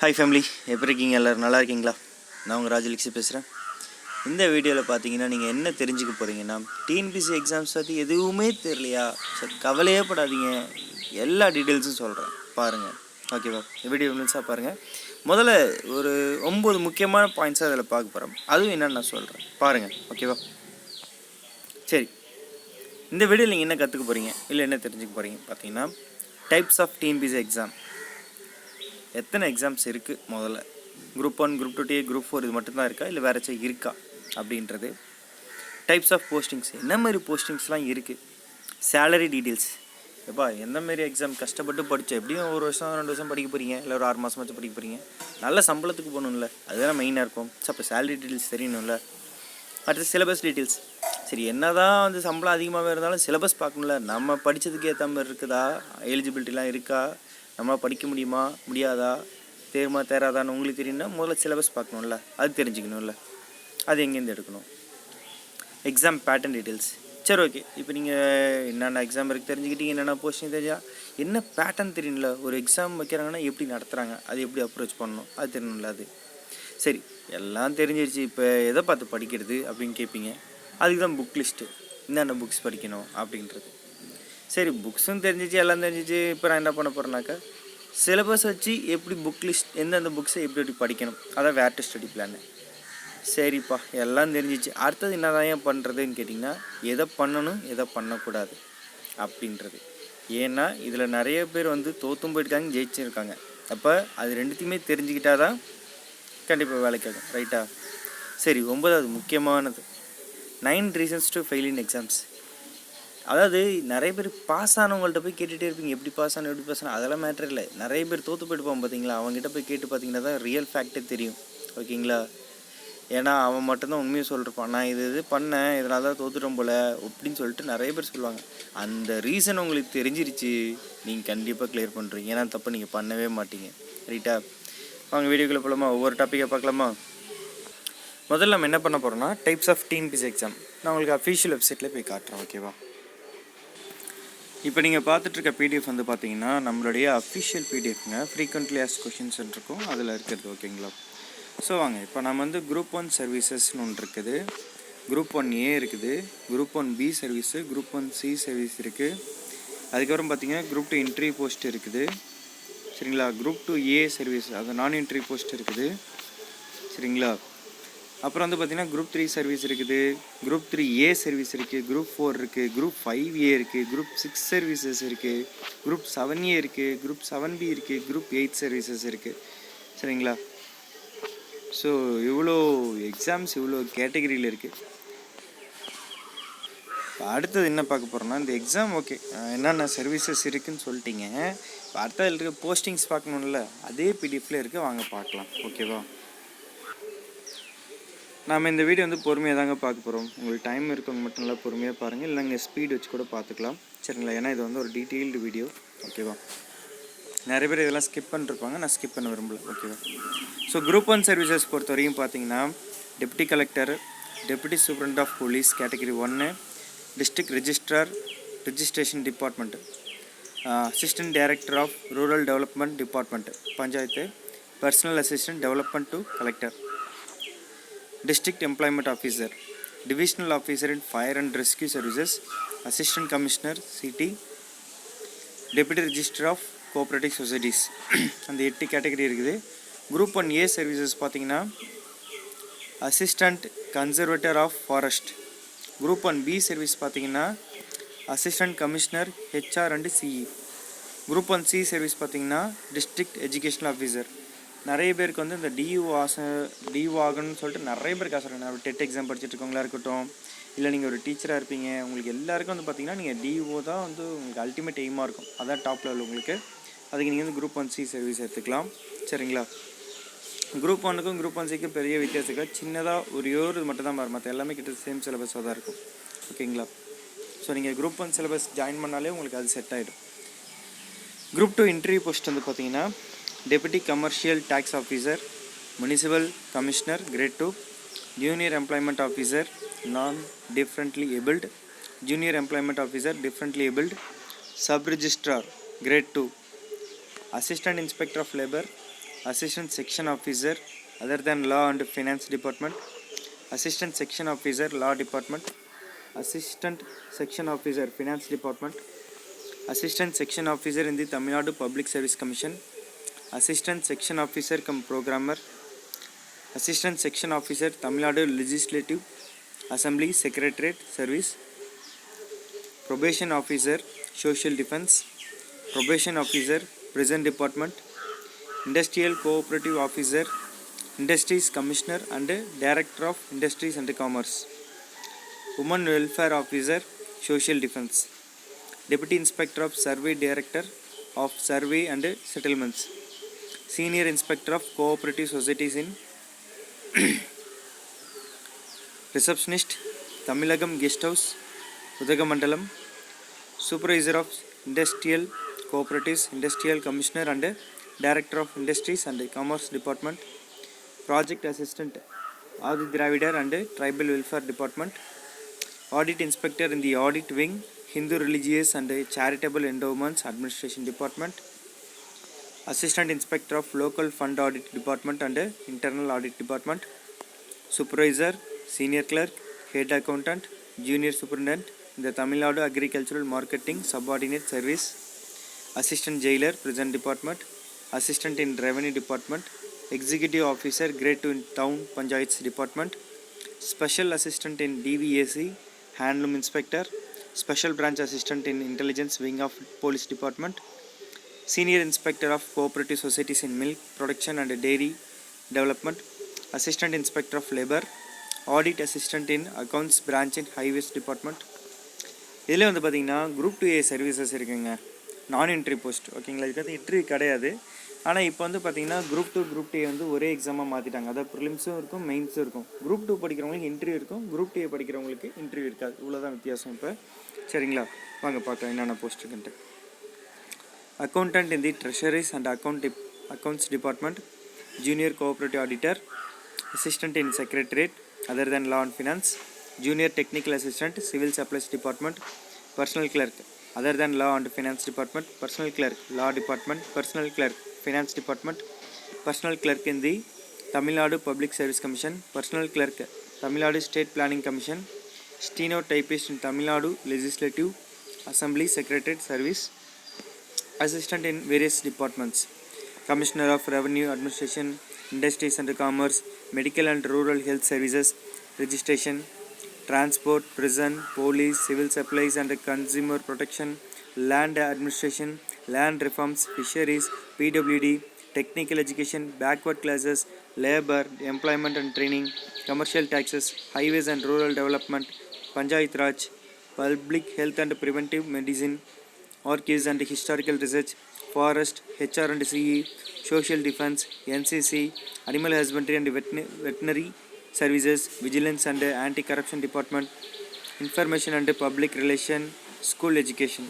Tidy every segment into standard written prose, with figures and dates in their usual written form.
Hi family, எப்படி இருக்கீங்க? எல்லோரும் நல்லா இருக்கீங்களா? நான் உங்கள் ராஜலக்ஷி பேசுகிறேன். இந்த வீடியோவில் பார்த்தீங்கன்னா நீங்கள் என்ன தெரிஞ்சுக்க போகிறீங்கன்னா, டிஎன்பிசி எக்ஸாம்ஸ் பற்றி எதுவுமே தெரியலையா? சரி, கவலையே படாதீங்க, எல்லா டீட்டெயில்ஸும் சொல்கிறேன், பாருங்கள். ஓகேவா? வீடியோ மில்ஸாக பாருங்கள். முதல்ல ஒரு 9 முக்கியமான பாயிண்ட்ஸாக அதில் பார்க்க போகிறோம். அதுவும் என்னென்னு நான் சொல்கிறேன், பாருங்கள். ஓகேவா? சரி, இந்த வீடியோவில் நீங்கள் என்ன கற்றுக்க போகிறீங்க, இல்லை என்ன தெரிஞ்சுக்க போகிறீங்க பார்த்தீங்கன்னா, டைப்ஸ் ஆஃப் டிஎன்பிசி எக்ஸாம். எத்தனை எக்ஸாம்ஸ் இருக்குது, முதல்ல குரூப் 1, குரூப் 2 டிஏ, குரூப் 4 இது மட்டும்தான் இருக்கா, இல்லை வேறு ஏதாச்சும் இருக்கா அப்படின்றது. டைப்ஸ் ஆஃப் போஸ்டிங்ஸ், என்ன மாதிரி போஸ்டிங்ஸ்லாம் இருக்குது, சேலரி டீட்டெயில்ஸ். எப்பா எந்த மாரி எக்ஸாம் கஷ்டப்பட்டு படித்தோம், எப்படியும் ஒரு வருஷம் 2 வருஷம் படிக்க போகிறீங்க, இல்லை ஒரு 6 மாதம் வச்சு படிக்க போகிறீங்க, நல்ல சம்பளத்துக்கு போகணும்ல, அதுதான் மெயினாக இருக்கும். ஸோ அப்போ சேலரி டீட்டெயில்ஸ் தெரியணும்ல. அடுத்து சிலபஸ் டீட்டெயில்ஸ். சரி, என்ன தான் வந்து சம்பளம் அதிகமாகவே இருந்தாலும் சிலபஸ் பார்க்கணும்ல, நம்ம படித்ததுக்கு ஏற்ற மாதிரி இருக்குதா, எலிஜிபிலிட்டிலாம் இருக்கா, நம்மளால் படிக்க முடியுமா முடியாதா, தேராதான்னு உங்களுக்கு தெரியும்னா முதல்ல சிலபஸ் பார்க்கணும்ல, அது தெரிஞ்சுக்கணும்ல, அது எங்கேருந்து எடுக்கணும். Exam pattern details. சரி, ஓகே, இப்போ நீங்கள் என்னென்ன எக்ஸாம் இருக்குது தெரிஞ்சுக்கிட்டீங்க, என்னென்ன போஸ்டிங் தெரியா, என்ன பேட்டர்ன் தெரியணும்ல, ஒரு எக்ஸாம் வைக்கிறாங்கன்னா எப்படி நடத்துகிறாங்க, அது எப்படி அப்ரோச் பண்ணணும், அது தெரியணும்ல. அது சரி, எல்லாம் தெரிஞ்சிருச்சு, இப்போ எதை பார்த்து படிக்கிறது அப்படின்னு கேட்பீங்க. அதுக்கு தான் புக் லிஸ்ட்டு, என்னென்ன புக்ஸ் படிக்கணும் அப்படின்றது. சரி, புக்ஸும் தெரிஞ்சிச்சு, எல்லாம் தெரிஞ்சிச்சு. இப்போ நான் என்ன பண்ண போகிறேன்னாக்கா, சிலபஸ் வச்சு எப்படி புக் லிஸ்ட், எந்தெந்த புக்ஸை எப்படி எப்படி படிக்கணும், அதான் வேர் டு ஸ்டடி பிளான். சரிப்பா, எல்லாம் தெரிஞ்சிச்சு, அடுத்தது என்ன தான் ஏன் பண்ணுறதுன்னு கேட்டிங்கன்னா, எதை பண்ணணும் எதை பண்ணக்கூடாது அப்படின்றது. ஏன்னா இதில் நிறைய பேர் வந்து தோற்றும் போயிருக்காங்க, ஜெயிச்சிருக்காங்க. அப்போ அது ரெண்டுத்தையுமே தெரிஞ்சுக்கிட்டா தான் கண்டிப்பாக வேலைக்காகும். ரைட்டா? சரி, 9வது முக்கியமானது, 9 reasons to fail in exams. அதாவது நிறைய பேர் பாஸ் ஆனவங்கள்ட்ட போய் கேட்டுகிட்டே இருப்பீங்க, எப்படி பாஸ் ஆகணும் எப்படி பாஸ் ஆகணும், அதெல்லாம் மேட்ரு இல்லை. நிறைய பேர் தோற்று போயிட்டுப்பான் பார்த்தீங்களா, அவங்ககிட்ட போய் கேட்டு பார்த்தீங்கன்னா தான் ரியல் ஃபேக்டே தெரியும். ஓகேங்களா? ஏன்னா அவன் மட்டும்தான் உண்மையை சொல்லிருப்பான், நான் இது பண்ணேன், இதனால தான் தோற்றுட்டோம் போல் அப்படின்னு சொல்லிட்டு நிறைய பேர் சொல்லுவாங்க. அந்த ரீசன் உங்களுக்கு தெரிஞ்சிருச்சு, நீங்கள் கண்டிப்பாக கிளியர் பண்ணுறீங்க. ஏன்னா தப்பு நீங்கள் பண்ணவே மாட்டீங்க. ரைட்டா? அவங்க வீடியோக்குள்ளே போகலாமா, ஒவ்வொரு டாப்பிக்காக பார்க்கலாமா? முதல்ல நம்ம என்ன பண்ண போகிறோம்னா, டைப்ஸ் ஆஃப் டிஎன்பிசி எக்ஸாம். நான் உங்களுக்கு அஃபிஷியல் வெப்சைட்டில் போய் காட்டுறேன். ஓகேவா? இப்போ நீங்கள் பார்த்துட்ருக்க பிடிஎஃப் வந்து பார்த்தீங்கன்னா நம்மளுடைய அஃபிஷியல் பிடிஎஃப்ங்க, ஃப்ரீக்வெண்ட்லி ஆஸ்க்ட் கொஷின்ஸ் இருக்கும், அதில் இருக்கிறது. ஓகேங்களா? ஸோ வாங்க, இப்போ நம்ம வந்து குரூப் 1 சர்வீசஸ்னு ஒன்று இருக்குது, குரூப் 1A இருக்குது, group 1B service, group 1C service இருக்குது. அதுக்கப்புறம் பார்த்தீங்கன்னா குரூப் 2 என்ட்ரி போஸ்ட் இருக்குது. சரிங்களா? குரூப் 2A சர்வீஸ், அது நான் என்ட்ரி போஸ்ட் இருக்குது. சரிங்களா? அப்புறம் வந்து பார்த்திங்கன்னா குரூப் 3 சர்வீஸ் இருக்குது, குரூப் 3A சர்வீஸ் இருக்குது, குரூப் 4 இருக்குது, குரூப் 5A இருக்குது, குரூப் 6 சர்வீசஸ் இருக்குது, குரூப் 7A இருக்குது, குரூப் 7B இருக்குது, குரூப் 8 சர்வீசஸ் இருக்குது. சரிங்களா? ஸோ இவ்வளோ எக்ஸாம்ஸ் இவ்வளோ கேட்டகரியில் இருக்குது. இப்போ அடுத்தது என்ன பார்க்க போகிறோன்னா, இந்த எக்ஸாம் ஓகே என்னென்ன சர்வீசஸ் இருக்குதுன்னு சொல்லிட்டீங்க. இப்போ அடுத்தது இருக்க போஸ்டிங்ஸ் பார்க்கணும்ல, அதே பிடிஎஃப்ல இருக்குது, வாங்க பார்க்கலாம். ஓகேவா? நாம் இந்த வீடியோ வந்து பொறுமையாக தாங்க பார்க்க போகிறோம். உங்களுக்கு டைம் இருக்கவங்க மட்டும் நல்லா பொறுமையாக பாருங்கள், இல்லை நீங்கள் ஸ்பீட் வச்சு கூட பார்த்துக்கலாம். சரிங்களா? ஏன்னா இது வந்து ஒரு டீட்டெயில்டு வீடியோ. ஓகேவா? நிறைய பேர் இதெல்லாம் ஸ்கிப் பண்ணிருப்பாங்க, நான் ஸ்கிப் பண்ண விரும்பல. ஓகேவா? ஸோ குரூப் 1 சர்வீசஸ் பொறுத்த வரைக்கும் பார்த்தீங்கன்னா, deputy collector, deputy superintendent of police category 1, district registrar registration department, assistant director of rural development department panchayat, personal assistant development to collector, District Employment Officer, Divisional Officer in Fire and Rescue Services, Assistant Commissioner CT, Deputy Registrar of Cooperative Societies. அந்த 8 category இருக்குது. Group 1A services பார்த்தீங்கன்னா assistant conservator of forest. Group 1B service பார்த்தீங்கன்னா assistant commissioner HR and CE. Group 1C service பார்த்தீங்கன்னா district educational officer. நிறைய பேருக்கு வந்து இந்த DO ஆகணும்னு சொல்லிட்டு நிறைய பேருக்கு ஆசைப்படுறாங்க. டெட் எக்ஸாம் படிச்சுட்டு இருக்கவங்களா இருக்கட்டும், இல்லை நீங்கள் ஒரு டீச்சராக இருப்பீங்க, உங்களுக்கு எல்லாருக்கும் வந்து பார்த்திங்கன்னா நீங்கள் டிஓ தான் வந்து உங்களுக்கு அல்டிமேட் எய்மாக இருக்கும், அதான் டாப் லெவல் உங்களுக்கு. அதுக்கு நீங்கள் வந்து குரூப் 1C சர்வீஸ் எடுத்துக்கலாம். சரிங்களா? குரூப் 1க்கும் குரூப் 1Cக்கும் பெரிய வித்தியாசம் சின்னதாக ஒரு மட்டும் தான் மாறும், மற்ற எல்லாமே கிட்ட சேம் சிலபஸாக தான் இருக்கும். ஓகேங்களா? ஸோ நீங்கள் குரூப் 1 சிலபஸ் ஜாயின் பண்ணாலே உங்களுக்கு அது செட் ஆகிடும். குரூப் 2 இன்டர்வியூ போஸ்ட் வந்து பார்த்திங்கன்னா Deputy Commercial Tax Officer, Municipal Commissioner Grade 2, Junior Employment Officer Non-Differently Abled, Junior Employment Officer Differently Abled, Sub Registrar Grade 2, Assistant Inspector of Labor, assistant section officer other than law and finance department, assistant section officer law department, assistant section officer finance department, assistant section officer in the Tamil Nadu Public Service Commission, assistant section officer cum programmer, assistant section officer Tamil Nadu Legislative Assembly Secretariat Service, probation officer social defense, probation officer prison department, industrial cooperative officer industries commissioner and director of industries and commerce, women welfare officer social defense, deputy inspector of survey director of survey and settlements, senior inspector of cooperative societies in receptionist Tamilagam guest house Udagamandalam, supervisor of industrial cooperatives industrial commissioner and director of industries and commerce department, project assistant Adi Dravidar and tribal welfare department, audit inspector in the audit wing Hindu religious and charitable endowments administration department, assistant inspector of local fund audit department and internal audit department, supervisor senior clerk head accountant junior superintendent in the Tamil Nadu agricultural marketing subordinate service, assistant jailer prison department, assistant in revenue department, executive officer grade 2 in town panchayats department, special assistant in DVAC handloom inspector, special branch assistant in intelligence wing of police department, senior inspector of cooperative societies in milk production and dairy development, assistant inspector of labor, audit assistant in accounts branch in highways department. இதில் வந்து பார்த்திங்கன்னா group 2A services இருக்குங்க, நான் entry post. ஓகேங்களா, இதுக்கு வந்து interview கிடையாது. ஆனால் இப்போ வந்து பார்த்திங்கன்னா குரூப் 2 குரூப் A வந்து ஒரே எக்ஸாமாக மாற்றிட்டாங்க. அதாவது ப்ரிலிம்ஸும் இருக்கும் மெயின்ஸும் இருக்கும். குரூப் 2 படிக்கிறவங்களுக்கு இன்ட்ரிவியூ இருக்கும், குரூப் A படிக்கிறவங்களுக்கு இன்ட்ரிவியூ இருக்காது. இவ்வளோதான் வித்தியாசம் இப்போ. சரிங்களா, வாங்க பார்க்கலாம் என்னென்ன போஸ்ட் இருக்குன்ட்டு. Accountant in the treasuries and accounts department, junior cooperative auditor, assistant in secretariat other than law and finance, junior technical assistant civil supplies department, personal clerk other than law and finance department, personal clerk law department, personal clerk finance department, personal clerk in the Tamil Nadu Public Service Commission, personal clerk Tamil Nadu State Planning Commission, stenotypist in Tamil Nadu Legislative Assembly Secretariat Service, assistant in various departments, commissioner of revenue administration, industries and commerce, medical and rural health services, registration, transport, prison, police, civil supplies and consumer protection, land administration, land reforms, fisheries, PWD, technical education, backward classes, labor, employment and training, commercial taxes, highways and rural development, Panchayat Raj, public health and preventive medicine, archives and historical research, forest, HR and CE, social defense, NCC, animal husbandry and veterinary services, vigilance and anti-corruption department, information and public relation, school education.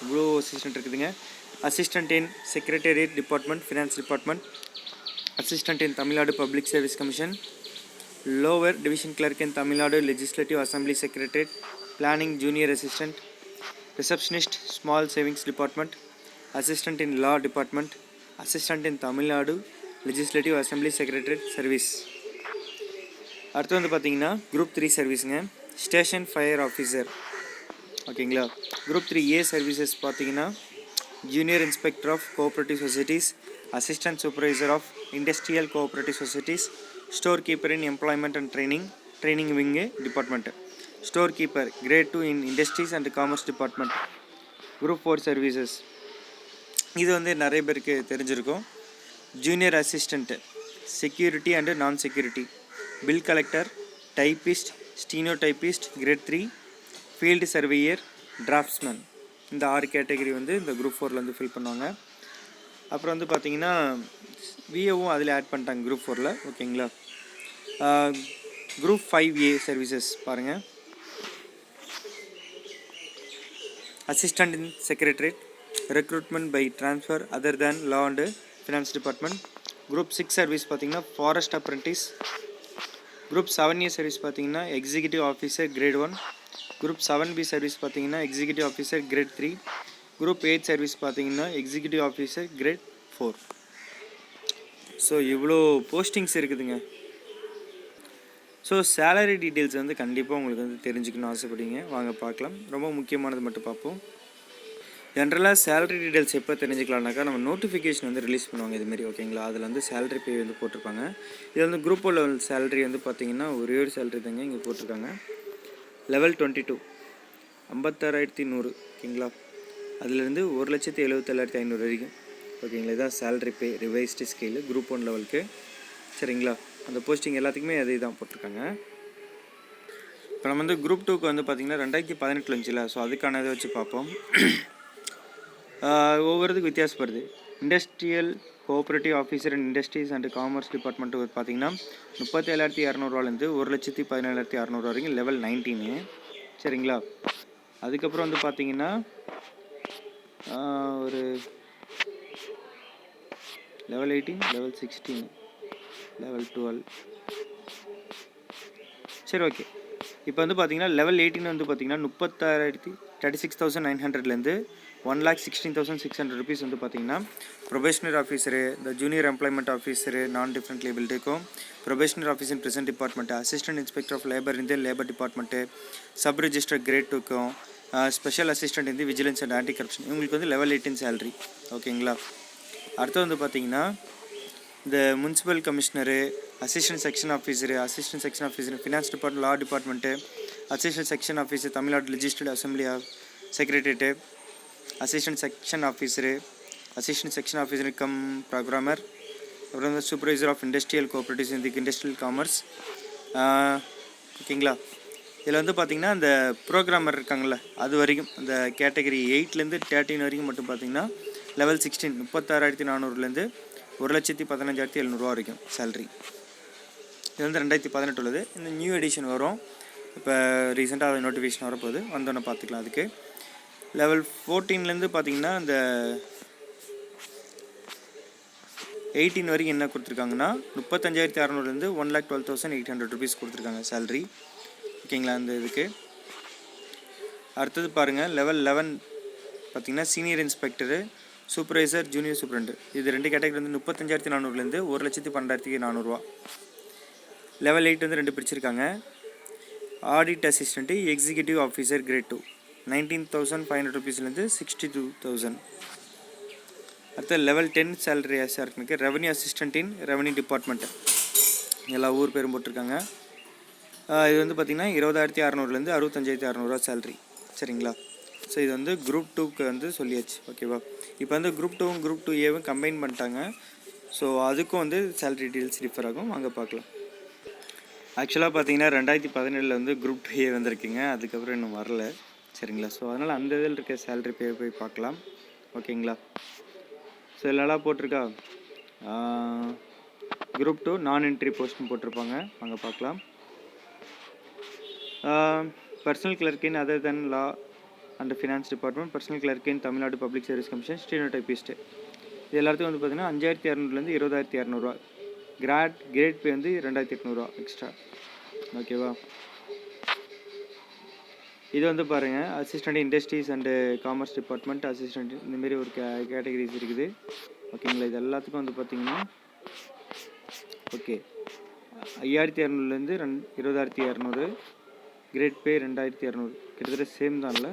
இவ்வளோ assistant இருக்குதுங்க. Assistant in secretariat department, finance department, assistant in Tamil Nadu public service commission, lower division clerk in Tamil Nadu legislative assembly secretariat, planning junior assistant, receptionist small savings department, assistant in law department, assistant in Tamil Nadu legislative assembly secretariat service. அடுத்து வந்து பார்த்திங்கன்னா group 3 சர்வீஸுங்க, station fire officer. ஓகேங்களா, group 3A services பார்த்திங்கன்னா junior inspector of cooperative societies, assistant supervisor of industrial cooperative societies, store keeper in employment and training wing department, store keeper great 2 in industries and commerce department. Group 4 services இது வந்து நிறைய பேருக்கு தெரிஞ்சிருக்கும். Junior assistant security and நான் security, bill collector, typist, stenotypist grade 3, field surveyor, draftsman. இந்த 6 category வந்து இந்த group 4ல வந்து ஃபில் பண்ணுவாங்க. அப்புறம் வந்து பார்த்திங்கன்னா விஏவும் அதில் ஆட் பண்ணிட்டாங்க குரூப் 4ல். ஓகேங்களா, குரூப் 5A சர்வீசஸ் பாருங்கள். Assistant in secretariat, recruitment by transfer other than law and finance department. Group 6 service பார்த்திங்கன்னா forest apprentice. Group 7A service பார்த்திங்கன்னா executive officer grade 1. Group 7B service பார்த்திங்கன்னா executive officer grade 3. Group 8 service பார்த்திங்கன்னா executive officer grade 4. So இவ்வளோ postings இருக்குதுங்க. So salary details வந்து கண்டிப்பாக உங்களுக்கு வந்து தெரிஞ்சுக்கணும்னு ஆசைப்படுவீங்க. வாங்க பார்க்கலாம். ரொம்ப முக்கியமானது மட்டும் பார்ப்போம். ஜென்ரலாக சேலரி டீட்டெயில்ஸ் எப்போ தெரிஞ்சுக்கலாம்னாக்கா, நம்ம நோட்டிஃபிகேஷன் வந்து ரிலீஸ் பண்ணுவாங்க இதுமாரி, ஓகேங்களா. அதில் வந்து சேலரி பே வந்து போட்டிருப்பாங்க. இது வந்து குரூப் ஒன் லெவல் சேலரி வந்து பார்த்திங்கன்னா ஒரே ஒரு சேலரி தாங்க இங்கே போட்டிருக்காங்க. லெவல் 22 56,100, ஓகேங்களா. அதுலேருந்து 1,77,500 வரைக்கும், ஓகேங்களா. இதுதான் சேலரி பே ரிவைஸ்டு ஸ்கேலு குரூப் ஒன் லெவலுக்கு, சரிங்களா. அந்த போஸ்டிங் எல்லாத்துக்குமே அதே தான் போட்டிருக்காங்க. இப்போ நம்ம வந்து குரூப் 2க்கு வந்து பார்த்திங்கன்னா 2018 இருந்துச்சுல, ஸோ அதுக்கான இதை வச்சு பார்ப்போம். ஒவ்வொருத்துக்கு வித்தியாசப்படுது. Industrial cooperative officer and industries and commerce department பார்த்திங்கன்னா 37,200 1,17,600 வரைக்கும் லெவல் 19, சரிங்களா. அதுக்கப்புறம் வந்து பார்த்திங்கன்னா ஒரு லெவல் 18, லெவல் 16, லெவல் 12, சரி ஓகே. இப்போ வந்து பார்த்திங்கன்னா லெவல் 18 வந்து பார்த்திங்கன்னா 36,900லேருந்து 1,16,600 ருபீஸ் வந்து பார்த்திங்கன்னா ப்ரொபேஷனரி ஆஃபீஸரு, இந்த ஜூனியர் எம்ப்ளாய்மெண்ட் ஆஃபீஸரு நான் டிஃப்ரெண்ட் லேபிள்டுக்கும், probationary office in present department, assistant inspector of labour இந்த labour department, sub register grade 2க்கும், ஸ்பெஷல் அசிஸ்டன்ட் இந்த விஜிலன்ஸ் அண்ட் ஆன்டி கரப்ஷன், இவங்களுக்கு வந்து லெவல் 18 சேலரி, ஓகேங்களா. அடுத்து வந்து பார்த்திங்கன்னா இந்த municipal commissioner, assistant section officer finance department, law department, assistant section officer Tamil Nadu legislative assembly secretariat, assistant section officer cum programmer, அப்புறம் வந்து சூப்பர்வைசர் ஆஃப் இண்டஸ்ட்ரியல் கோஆப்ரேட்டிவ்ஸ் இந்த இண்டஸ்ட்ரியல் காமர்ஸ், ஓகேங்களா. இதில் வந்து பார்த்திங்கன்னா இந்த ப்ரோக்ராமர் இருக்காங்கள்ல அது வரைக்கும், இந்த கேட்டகரி 8லேருந்து 13 வரைக்கும் மட்டும் பார்த்திங்கன்னா லெவல் 16 36,400லேருந்து 1,15,700 வரைக்கும் சேல்ரி. இது வந்து 2018 உள்ளது. இந்த நியூ எடிஷன் வரும், இப்போ ரீசெண்டாக நோட்டிஃபிகேஷன் வரப்போகுது, வந்தோன்னே பார்த்துக்கலாம். அதுக்கு லெவல் 14லேருந்து பார்த்திங்கன்னா இந்த 18 வரைக்கும் என்ன கொடுத்துருக்காங்கன்னா 35,600லேருந்து 1,12,800 ருபீஸ் கொடுத்துருக்காங்க சேல்ரி, ஓகேங்களா. அந்த இதுக்கு அடுத்தது பாருங்கள் லெவல் 11 பார்த்திங்கன்னா சீனியர் இன்ஸ்பெக்டரு, சூப்பர்வைசர், ஜூனியர் சூப்பரண்டு, இது 2 கேட்டகரி வந்து 35,400லேருந்து 1,12,400. லெவல் 8 வந்து 2 பிரிச்சிருக்காங்க. Audit assistant, executive officer grade 2 19,500 ருபீஸ்லேருந்து 62,000. அடுத்த லெவல் 10 சேலரி இருக்குன்னு ரெவன்யூ அசிஸ்டன்ட் இன் ரெவன்யூ டிபார்ட்மெண்ட்டு, எல்லா ஊர் பேரும் போட்டிருக்காங்க. இது வந்து பார்த்திங்கன்னா 20,600லேருந்து 65,600 சேலரி, சரிங்களா. ஸோ இது வந்து குரூப் 2க்கு வந்து சொல்லியாச்சு, ஓகேவா. இப்போ வந்து குரூப் 2வும் குரூப் 2ஏவும் கம்பைன் பண்ணிட்டாங்க. ஸோ அதுக்கும் வந்து சேலரி டீட்டெயில்ஸ் டிஃபர் ஆகும், வாங்க பார்க்கலாம். ஆக்சுவலாக பார்த்தீங்கன்னா 2017 வந்து குரூப் 2ஏ வந்திருக்குங்க, அதுக்கப்புறம் இன்னும் வரல, சரிங்களா. ஸோ அதனால் அந்த இதில் இருக்க சேலரி பே போய் பார்க்கலாம், ஓகேங்களா. ஸோ இதெல்லாம் போட்டிருக்கா குரூப் 2 நான் என்ட்ரி போஸ்ட்னு போட்டிருப்பாங்க, வாங்க பார்க்கலாம். Personal clerk in other than law and finance department, personal clerk in Tamil Nadu public service commission, stenotypist, இது எல்லாத்துக்கும் வந்து பார்த்திங்கன்னா 5,200லேருந்து 20,200. கிரேட் பே வந்து 2,800 எக்ஸ்ட்ரா, ஓகேவா. இது வந்து பாருங்கள் assistant industries and commerce department assistant, இந்தமாரி ஒரு கேட்டகரிஸ் இருக்குது, ஓகேங்களா. இது எல்லாத்துக்கும் வந்து பார்த்திங்கன்னா ஓகே 5,200லேருந்து 20,200, கிரேட் பே 2,200, கிட்டத்தட்ட சேம் தான் இல்லை,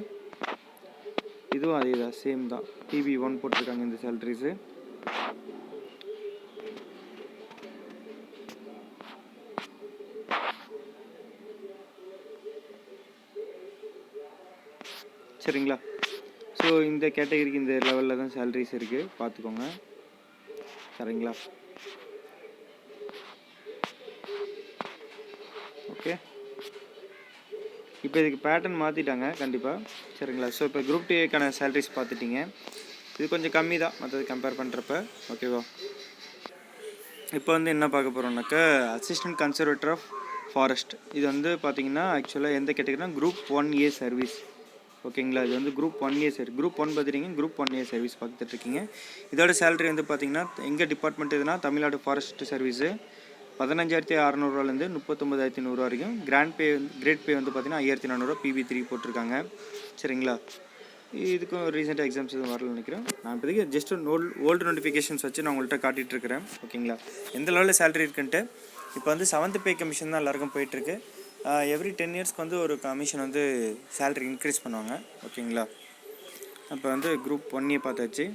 இதுவும் அதே தான், சேம் தான். PB1 போட்டிருக்காங்க இந்த சேலரிஸு. சரிங்களா. ஸோ இந்த கேட்டகரிக்கு இந்த லெவலில் தான் சேலரிஸ் இருக்குது, பார்த்துக்கோங்க, சரிங்களா. ஓகே, இப்போ இதுக்கு பேட்டர்ன் மாற்றிட்டாங்க கண்டிப்பாக, சரிங்களா. ஸோ இப்போ குரூப் 2ஏக்கான சேலரிஸ் பார்த்துட்டிங்க, இது கொஞ்சம் கம்மி தான் மற்றது கம்பேர் பண்ணுறப்ப, ஓகேவா. இப்போ வந்து என்ன பார்க்க போகிறோம்னாக்கா அசிஸ்டன்ட் கன்சர்வேட்டர் ஆஃப் ஃபாரஸ்ட், இது வந்து பார்த்திங்கன்னா ஆக்சுவலாக எந்த கேட்டகரினா குரூப் 1A சர்வீஸ், ஓகேங்களா. இது வந்து குரூப் 1A சர்வீஸ், குரூப் 1 பார்த்துட்டிங்க, குரூப் 1A சர்வீஸ் பார்த்துட்ருக்கீங்க. இதோட சேலரி வந்து பார்த்திங்கன்னா எங்கள் டிபார்ட்மெண்ட் எதுனா தமிழ்நாடு ஃபாரஸ்ட் சர்வீஸு 15,600லேருந்து 39,100 வரைக்கும். கிரேட் பே வந்து பார்த்திங்கன்னா 5,400 PB3 போட்டிருக்காங்க, சரிங்களா. இதுக்கும் ரீசெண்டாக எக்ஸாம்ஸ் எதுவும் வரல நினைக்கிறேன். நான் இப்போதைக்கு ஜஸ்ட் ஓல்டு நோட்டிஃபிகேஷன்ஸ் வச்சு நான் உங்கள்கிட்ட காட்டிகிட்ருக்கிறேன். ஓகேங்களா, எந்த லெவலில் சேலரி இருக்குன்ட்டு. இப்போ வந்து 7th பே கமிஷன் தான் எல்லாருக்கும் போயிட்டுருக்கு. எவ்ரி 10 இயர்ஸ்க்கு வந்து ஒரு கமிஷன் வந்து சேலரி இன்க்ரீஸ் பண்ணுவாங்க. ஓகேங்களா, இப்போ வந்து குரூப் 1 பார்த்தாச்சு.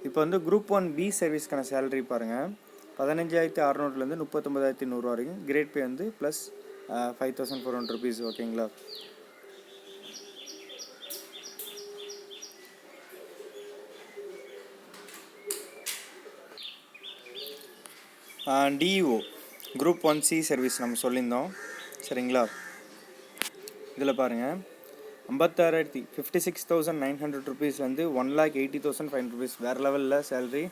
இப்போ வந்து குரூப் 1B சர்வீஸ்க்கான சேலரி பாருங்கள், 15,600 39,100 வரைக்கும். கிரேட் பே வந்து ப்ளஸ் 5,400 rupees. ஓகேங்களா, டிஇஓ குரூப் 1C சர்வீஸ் நம்ம சொல்லியிருந்தோம். சரிங்களா, இதில் பாருங்கள் 56,900 rupees வந்து 1,80,500 rupees. வேறு லெவலில் சேலரி.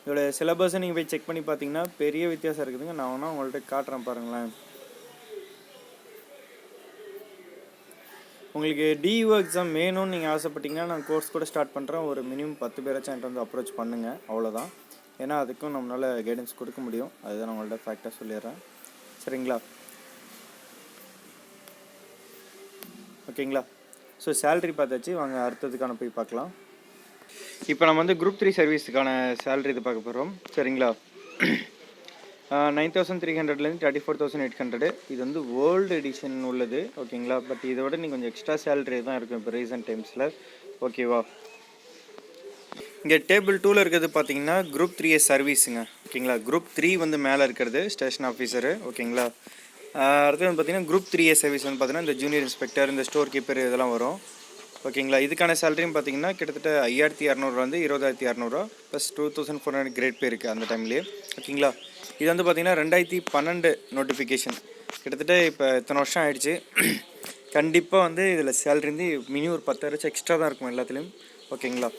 இதோட சிலபஸை நீங்கள் போய் செக் பண்ணி பார்த்தீங்கன்னா பெரிய வித்தியாசம் இருக்குதுங்க. நான் வேணா உங்கள்கிட்ட காட்டுறேன் பாருங்களேன். உங்களுக்கு டிஇஓ எக்ஸாம் வேணும்னு நீங்கள் ஆசைப்பட்டீங்கன்னா நான் கோர்ஸ் கூட ஸ்டார்ட் பண்ணுறேன். ஒரு மினிமம் 10 பேராச்சும் என்கிட்ட வந்து அப்ரோச் பண்ணுங்கள், அவ்வளோதான். ஏன்னா அதுக்கும் நம்மளால் கைடன்ஸ் கொடுக்க முடியும். அதுதான் நான் உங்கள்கிட்ட ஃபேக்டாக சொல்லிடுறேன். சரிங்களா, ஓகேங்களா. ஸோ சேலரி பார்த்தாச்சு, வாங்க அடுத்ததுக்கான போய் பார்க்கலாம். இப்போ நம்ம வந்து குரூப் 3 சர்வீஸுக்கான சேலரி இது பார்க்க போகிறோம். சரிங்களா, 9,300 34,800. இது வந்து வேர்ல்டு எடிஷன் உள்ளது. ஓகேங்களா, பட் இதை விட நீங்கள் கொஞ்சம் எக்ஸ்ட்ரா சேலரி தான் இருக்கும் இப்போ ரீசெண்ட் டைம்ஸில். ஓகேவா, இங்கே டேபிள் 2ல் இருக்கிறது பார்த்தீங்கன்னா குரூப் 3A சர்வீஸுங்க. ஓகேங்களா, குரூப் 3 வந்து மேலே இருக்கிறது ஸ்டேஷன் ஆஃபீஸரு. ஓகேங்களா, அடுத்து வந்து பார்த்தீங்கன்னா குரூப் 3A சர்வீஸ் வந்து பார்த்தீங்கன்னா இந்த ஜூனியர் இன்ஸ்பெக்டர், இந்த ஸ்டோர் கீப்பர் இதெல்லாம் வரும். ஓகேங்களா, இதுக்கான சேலரியும் பார்த்தீங்கன்னா கிட்டத்தட்ட 5,200 வந்து 20,200 ப்ளஸ் 2,400 கிரேட் பே இருக்குது அந்த டைம்லேயே. ஓகேங்களா, இது வந்து பார்த்தீங்கன்னா 2012 நோட்டிஃபிகேஷன். கிட்டத்தட்ட இப்போ இத்தனை வருஷம் ஆகிடுச்சு. கண்டிப்பாக வந்து இதில் சேலரி வந்து மினிமம் ஒரு 10,000 எக்ஸ்ட்ரா தான் இருக்கும் எல்லாத்துலேயும். ஓகேங்களா,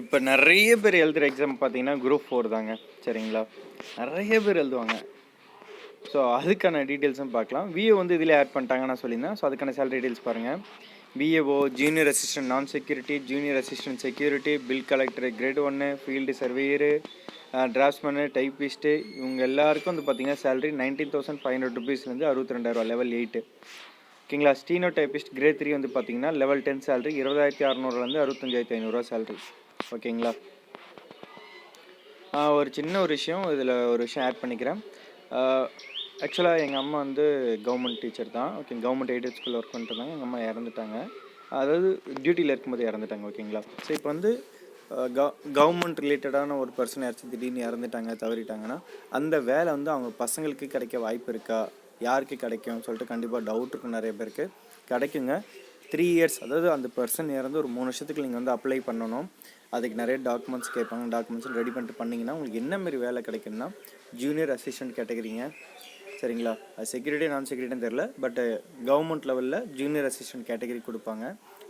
இப்போ நிறைய பேர் எழுதுகிற எக்ஸாம் பார்த்தீங்கன்னா குரூப் 4 தாங்க. சரிங்களா, நிறைய பேர் எழுதுவாங்க. ஸோ அதுக்கான டீட்டெயில்ஸும் பார்க்கலாம். விஏ வந்து இதில் ஆட் பண்ணிட்டாங்க நான் சொல்லியிருந்தேன். ஸோ அதுக்கான சேலரி டீட்டெயில்ஸ் பாருங்கள். VAO, junior assistant non security, junior assistant security, bill collector grade 1, field surveyor, draughtsman, typist, இவங்க எல்லாருக்கும் வந்து பார்த்திங்கன்னா சேலரி 19,500 rupeesலேருந்து 62,000 லெவல் 8. ஓகேங்களா, ஸ்டீனோ டைப்பிஸ்ட் கிரேட் 3 வந்து பார்த்திங்கன்னா லெவல் 10 சேலரி 20,600 65,500 சேலரி. ஓகேங்களா, ஒரு சின்ன ஒரு விஷயம் இதில் ஒரு விஷயம் ஆட் பண்ணிக்கிறேன். ஆக்சுவலாக எங்கள் அம்மா வந்து கவர்மெண்ட் டீச்சர் தான். ஓகே, கவர்மெண்ட் எய்டட் ஸ்கூலில் ஒர்க் பண்ணிட்டுருந்தாங்க. எங்கள் அம்மா இறந்துட்டாங்க, அதாவது டியூட்டியில் இருக்கும்போது இறந்துட்டாங்க. ஓகேங்களா, ஸோ இப்போ வந்து கவர்மெண்ட் ரிலேட்டடான ஒரு பர்சன் யாராச்சும் திடீர்னு இறந்துட்டாங்க, தவறிட்டாங்கன்னா அந்த வேலை வந்து அவங்க பசங்களுக்கு கிடைக்க வாய்ப்பு இருக்கா, யாருக்கு கிடைக்கும்னு சொல்லிட்டு கண்டிப்பாக டவுட் இருக்கும் நிறைய பேருக்கு. கிடைக்குங்க. 3 years, அதாவது அந்த பர்சன் இறந்து ஒரு 3 வருஷத்துக்கு நீங்கள் வந்து அப்ளை பண்ணணும். அதுக்கு நிறைய டாக்குமெண்ட்ஸ் கேட்பாங்க. டாக்குமெண்ட்ஸ் ரெடி பண்ணிட்டு பண்ணிங்கன்னா உங்களுக்கு என்ன மாதிரி வேலை கிடைக்குன்னா ஜூனியர் அசிஸ்டன்ட் கேட்டகரிங்க. சரிங்களா, அது செக்யூரிட்டி நான் செக்யூரிட்டின்னு தெரில, பட் கவர்மெண்ட் லெவலில் ஜூனியர் அசிஸ்டன்ட் கேட்டகரி கொடுப்பாங்க.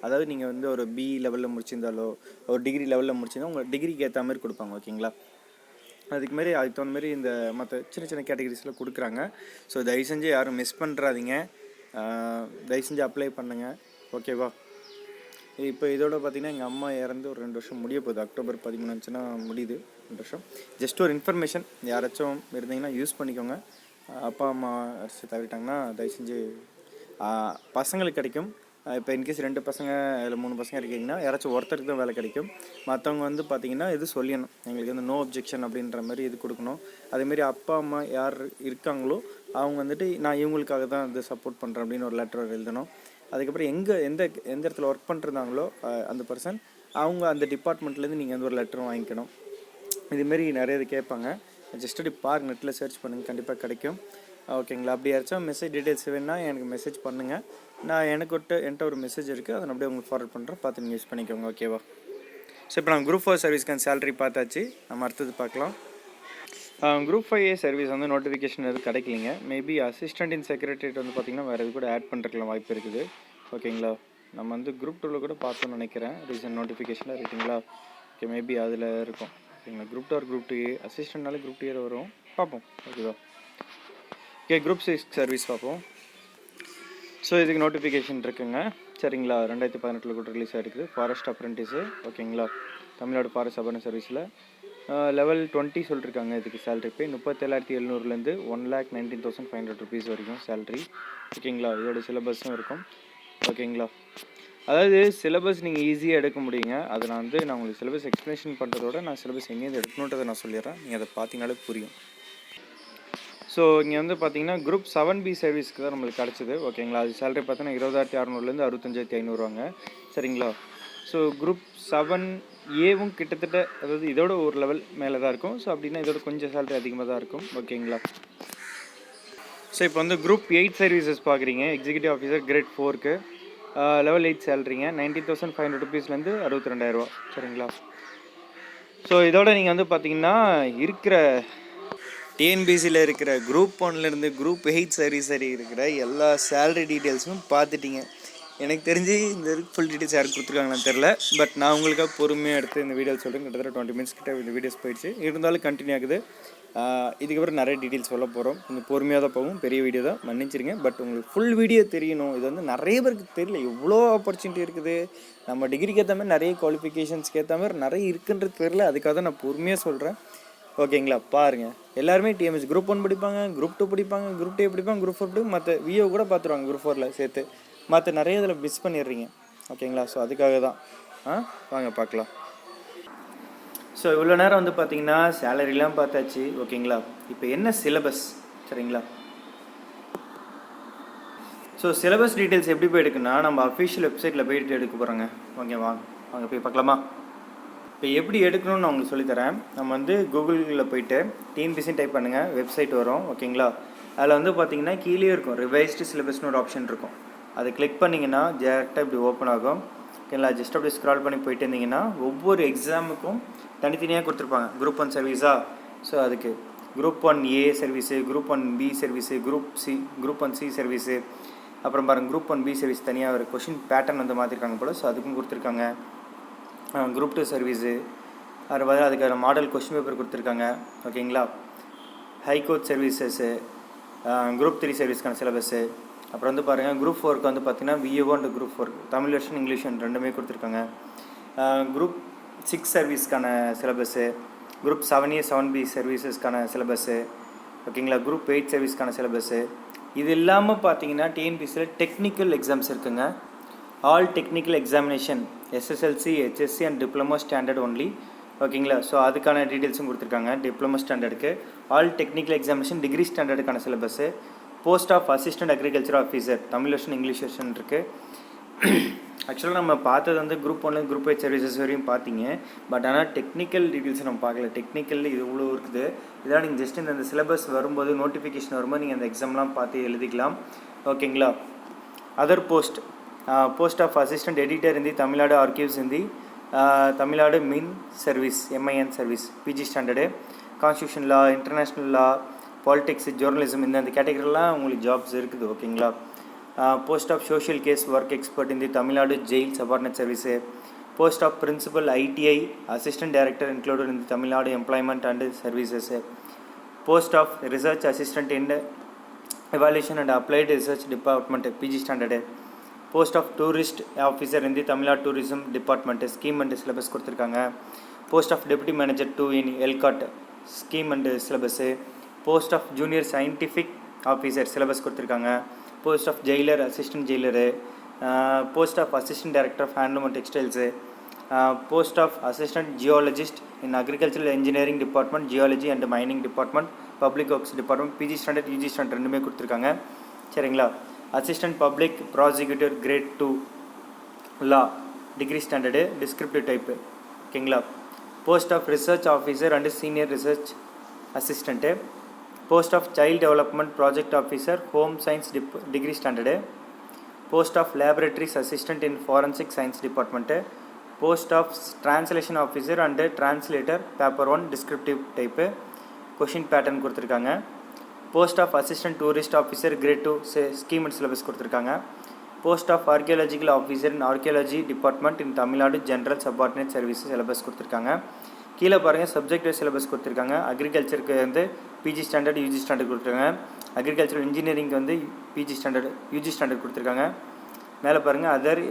அதாவது நீங்கள் வந்து ஒரு பிஇ லெவலில் முடிச்சிருந்தாலோ ஒரு டிகிரி லெவலில் முடிச்சிருந்தால் உங்கள் டிகிரிக்கு ஏற்ற மாதிரி கொடுப்பாங்க. ஓகேங்களா, அதுக்கு தகுந்த மாதிரி இந்த மற்ற சின்ன சின்ன கேட்டகரிஸில் கொடுக்குறாங்க. ஸோ தயவு செஞ்சு யாரும் மிஸ் பண்ணுறாதீங்க, தயவு செஞ்சு அப்ளை பண்ணுங்கள். ஓகேவா, இப்போ இதோட பார்த்திங்கன்னா எங்கள் அம்மா இறந்து ஒரு 2 வருஷம் முடிய போகுது. அக்டோபர் 13 முடியுது 2 வருஷம். ஜஸ்ட் ஒரு இன்ஃபர்மேஷன், யாராச்சும் இருந்தீங்கன்னா யூஸ் பண்ணிக்கோங்க. அப்பா அம்மா அரிசி தவிட்டாங்கன்னா தயவு செஞ்சு பசங்களுக்கு கிடைக்கும். இப்போ இன்கேஸ் 2 பசங்க இல்லை 3 பசங்க இருக்கீங்கன்னா யாராச்சும் ஒருத்தருக்கு தான் வேலை கிடைக்கும். மற்றவங்க வந்து பார்த்திங்கன்னா இது சொல்லணும், எங்களுக்கு வந்து நோ அப்ஜெக்ஷன் அப்படின்ற மாதிரி இது கொடுக்கணும். அதேமாரி அப்பா அம்மா யார் இருக்காங்களோ அவங்க வந்துட்டு நான் இவங்களுக்காக தான் வந்து சப்போர்ட் பண்ணுறேன் அப்படின்னு ஒரு லெட்டர் எழுதணும். அதுக்கப்புறம் எந்த இடத்துல ஒர்க் பண்ணிருந்தாங்களோ அந்த பர்சன் அவங்க அந்த டிபார்ட்மெண்ட்லேருந்து நீங்கள் வந்து ஒரு லெட்டரும் வாங்கிக்கணும். இதுமாரி நிறைய இது கேட்பாங்க. ஜஸ்ட் அப்படி பாருங்க, நெட்டில் சர்ச் பண்ணுங்கள், கண்டிப்பாக கிடைக்கும். ஓகேங்களா, அப்படி யாராச்சும் மெசேஜ் டீட்டெயில்ஸ் வேணுன்னா எனக்கு மெசேஜ் பண்ணுங்கள். நான் என்கிட்ட ஒரு மெசேஜ் இருக்குது, அதை அப்படியே உங்களுக்கு ஃபார்வர்ட் பண்ணுறேன், பார்த்து நீங்கள் யூஸ் பண்ணிக்கோங்க. ஓகேவா, ஸோ இப்போ நான் குரூப் 4 சர்வீஸ்க்கான சேலரி பார்த்தாச்சு. நம்ம அடுத்தது பார்க்கலாம். குரூப் 5A சர்வீஸ் வந்து நோட்டிஃபிகேஷன் எதுவும் கிடைக்கலிங்க. மேபி அசிஸ்டன்ட் இன் செக்ரட்டரியேட் வந்து பார்த்திங்கன்னா வேறு எது கூட ஆட் பண்ணுறதுலாம் வாய்ப்பு இருக்குது. ஓகேங்களா, நம்ம வந்து குரூப் 2ல் கூட பார்த்தோன்னு நினைக்கிறேன் ரீசன்ட் நோட்டிஃபிகேஷனில் இருக்குங்களா. ஓகே, மேபி அதில் இருக்கும். ஓகேங்களா, group 2 group 2A அசிஸ்டன்ட்னாலே group 2A வரும், பார்ப்போம். ஓகேவா, ஓகே, குரூப் 6 சர்வீஸ் பார்ப்போம். ஸோ இதுக்கு நோட்டிஃபிகேஷன் இருக்குங்க. சரிங்களா, 2018 கூட ரிலீஸ் ஆகிருக்குது. ஃபாரஸ்ட் அப்ரெண்டிஸு. ஓகேங்களா, தமிழ்நாடு ஃபாரஸ்ட் அப்ரெண்டிஸ் சர்வீஸில் லெவல் 20 சொல்லியிருக்காங்க. இதுக்கு சேலரி பே 37,700லேருந்து 1,19,500 ருபீஸ் வரைக்கும் சேலரி. ஓகேங்களா, இதோட சிலபஸும் இருக்கும். ஓகேங்களா, அதாவது சிலபஸ் நீங்கள் ஈஸியாக எடுக்க முடியுங்க. அதை நான் உங்களுக்கு சிலபஸ் எக்ஸ்ப்ளனேஷன் பண்ணுறதோட நான் சிலபஸ் எங்கேருந்து எடுக்கணுன்றதை நான் சொல்லிடுறேன். நீங்கள் அதை பார்த்தீங்கனாலே புரியும். ஸோ இங்கே பார்த்தீங்கன்னா குரூப் 7B சர்வீஸ்க்கு தான் நம்மளுக்கு கிடச்சிது. ஓகேங்களா, அது சேலரி பார்த்தீங்கன்னா 20,600லேருந்து 65,500 சரிங்களா. ஸோ குரூப் 7Aவும் கிட்டத்தட்ட அதாவது இதோட ஒரு லெவல் மேலே தான் இருக்கும். ஸோ அப்படின்னா இதோட கொஞ்சம் சேலரி அதிகமாக தான் இருக்கும். ஓகேங்களா. ஸோ இப்போ குரூப் 8 சர்வீசஸ் பார்க்குறீங்க. எக்ஸிக்யூட்டிவ் ஆஃபீஸர் கிரேட் 4க்கு லெவல் 8 சேலரிங்க 19,500 ருபீஸ்லேருந்து 62,000 சரிங்களா. ஸோ இதோட நீங்கள் பார்த்தீங்கன்னா இருக்கிற டிஎன்பிசியில் இருக்கிற குரூப் 1லேருந்து குரூப் 8 சரி இருக்கிற எல்லா சேலரி டீட்டெயில்ஸும் பார்த்துட்டிங்க. எனக்கு தெரிஞ்சு இந்த ஃபுல் டீட்டெயில்ஸ் யாருக்கு கொடுத்துருக்காங்கன்னு தெரில. பட் நான் உங்களுக்காக பொறுமையாக எடுத்து இந்த வீடியோ சொல்கிறேன். கிட்டத்தட்ட 20 மினிட்ஸ் கிட்ட இந்த வீடியோஸ் போயிடுச்சு. இருந்தாலும் கண்டினியூ ஆகுது. இதுக்கப்புறம் நிறைய டீட்டெயில்ஸ் சொல்ல போகிறோம். கொஞ்சம் பொறுமையாக தான் போகும். பெரிய வீடியோ தான், மன்னிச்சிருங்க. பட் உங்களுக்கு ஃபுல் வீடியோ தெரியணும். இது நிறைய பேருக்கு தெரியல. எவ்வளோ ஆப்பர்ச்சுனிட்டி இருக்குது. நம்ம டிகிரிக்கு ஏற்ற மாதிரி நிறைய குவாலிஃபிகேஷன்ஸ்க்கு ஏற்ற மாதிரி நிறைய இருக்குன்றது தெரியல. அதுக்காக தான் நான் பொறுமையாக சொல்கிறேன். ஓகேங்களா, பாருங்கள். எல்லாருமே டிஎம்எஸ் குரூப் 1 படிப்பாங்க, குரூப் 2 படிப்பாங்க, குரூப் 2 படிப்பாங்க, குரூப் 4 படிப்பாங்க, மற்ற விஓ கூட பார்த்துருவாங்க குரூப் 4ல் சேர்த்து. மற்ற நிறைய இதில் மிஸ் பண்ணிடுறீங்க. ஓகேங்களா, ஸோ அதுக்காக தான் வாங்க பார்க்கலாம். ஸோ இவ்வளோ நேரம் பார்த்தீங்கன்னா சேலரிலாம் பார்த்தாச்சு. ஓகேங்களா, இப்போ என்ன சிலபஸ் சரிங்களா. ஸோ சிலபஸ் டீட்டெயில்ஸ் எப்படி போய் எடுக்குன்னா நம்ம அஃபிஷியல் வெப்சைட்டில் போய்ட்டு எடுக்க போகிறோங்க. ஓகே, வாங்க போய் பார்க்கலாமா. இப்போ எப்படி எடுக்கணும்னு நான் உங்களுக்கு சொல்லித்தரேன். நம்ம கூகுளில் போய்ட்டு டிஎன்பிசி டைப் பண்ணுங்கள், வெப்சைட் வரும். ஓகேங்களா, அதில் பார்த்தீங்கன்னா கீழே இருக்கும் ரிவைஸ்டு சிலபஸ்னு ஒரு ஆப்ஷன் இருக்கும். அதை கிளிக் பண்ணிங்கன்னா டேரெக்டாக இப்படி ஓப்பன் ஆகும். ஓகேங்களா, ஜஸ்ட் அப்படி ஸ்க்ரால் பண்ணி போயிட்டு இருந்தீங்கன்னா ஒவ்வொரு எக்ஸாமுக்கும் தனித்தனியாக கொடுத்துருப்பாங்க. குரூப் 1 சர்வீஸா, ஸோ அதுக்கு group 1A service, group 1B service, group 1C service, அப்புறம் பாருங்கள் குரூப் 1B சர்வீஸ் தனியாக ஒரு கொஷின் பேட்டர்ன் மாற்றிருக்காங்க போல். ஸோ அதுக்கும் கொடுத்துருக்காங்க. குரூப் 2 சர்வீஸு, அதுக்கான மாடல் கொஷின் பேப்பர் கொடுத்துருக்காங்க. ஓகேங்களா, ஹைகோர்ட் சர்வீசஸ்ஸு, குரூப் 3 சர்வீஸ்க்கான சிலபஸ்ஸு, அப்புறம் பாருங்கள் குரூப் 4க்கு பார்த்தீங்கன்னா VAO and group 4 Tamil version English ரெண்டுமே கொடுத்துருக்காங்க. குரூப் 6 சர்வீஸ்க்கான சிலபஸ்ஸு, குரூப் 7A 7B சர்வீசஸ்க்கான சிலபஸ்ஸு. ஓகேங்களா, குரூப் 8 சர்வீஸ்க்கான சிலபஸ்ஸு. இது இல்லாமல் பார்த்தீங்கன்னா டிஎன்பிசியில் டெக்னிக்கல் எக்ஸாம்ஸ் இருக்குங்க. All technical examination SSLC, HSC and diploma standard only. ஓகேங்களா, ஸோ அதுக்கான டீட்டெயில்ஸும் கொடுத்துருக்காங்க. Diploma ஸ்டாண்டர்டுக்கு all technical examination degree ஸ்டாண்டர்டுக்கான syllabus. Post of assistant agriculture officer Tamil version English version இருக்குது. ஆக்சுவலாக நம்ம பார்த்தது குரூப் 1 குரூப் 8 சர்வீசஸ் வரையும் பார்த்தீங்க. பட் ஆனால் டெக்னிக்கல் டீட்டெயில்ஸை நம்ம பார்க்கல. டெக்னிக்கல் இது இவ்வளோ இருக்குது. இதெல்லாம் நீங்கள் ஜஸ்ட் இந்த சிலபஸ் வரும்போது நோட்டிஃபிகேஷன் வரும்போது நீங்கள் அந்த எக்ஸாம்லாம் பார்த்து எழுதிக்கலாம். ஓகேங்களா, other post of assistant editor in the Tamil Nadu archives in the Tamil Nadu min service MIN service PG standard, constitution law, international law, politics, journalism இந்த கேட்டகரிலாம் உங்களுக்கு ஜாப்ஸ் இருக்குது. ஓகேங்களா, post of social case work expert in the Tamil Nadu jail subordinate service, post of principal ITI assistant director included in Tamil Nadu employment and services, post of research assistant in evaluation and applied research department PG standard, post of tourist officer in the Tamil Nadu tourism department scheme and syllabus கொடுத்துருக்காங்க. Post of deputy manager 2 in ELCOT scheme and syllabus, post of junior scientific officer syllabus கொடுத்துருக்காங்க. Post of jailer assistant jailer, post of assistant director of handloom and textiles, post of assistant geologist in agricultural engineering department, geology and mining department, public works department PG standard UG standard ரெண்டுமே கொடுத்துருக்காங்க. சரிங்களா, assistant public prosecutor grade 2 law degree standard descriptive type. ஓகேங்களா, post of research officer and senior research assistant, post of child development project officer home science degree standard, post of laboratories assistant in forensic science department, post of translation officer and translator paper 1 descriptive type question pattern கொடுத்துருக்காங்க. Post of assistant tourist officer grade 2 scheme and syllabus கொடுத்துருக்காங்க. Post of archaeological officer in archaeology department in Tamil Nadu general subordinate service syllabus கொடுத்துருக்காங்க. கீழே பாருங்கள் subjective syllabus கொடுத்துருக்காங்க. அக்ரிகல்ச்சருக்கு PG standard UG standard கொடுத்துருக்காங்க. Agricultural இன்ஜினியரிங்க்கு PG standard UG standard கொடுத்துருக்காங்க. மேலே பாருங்கள் other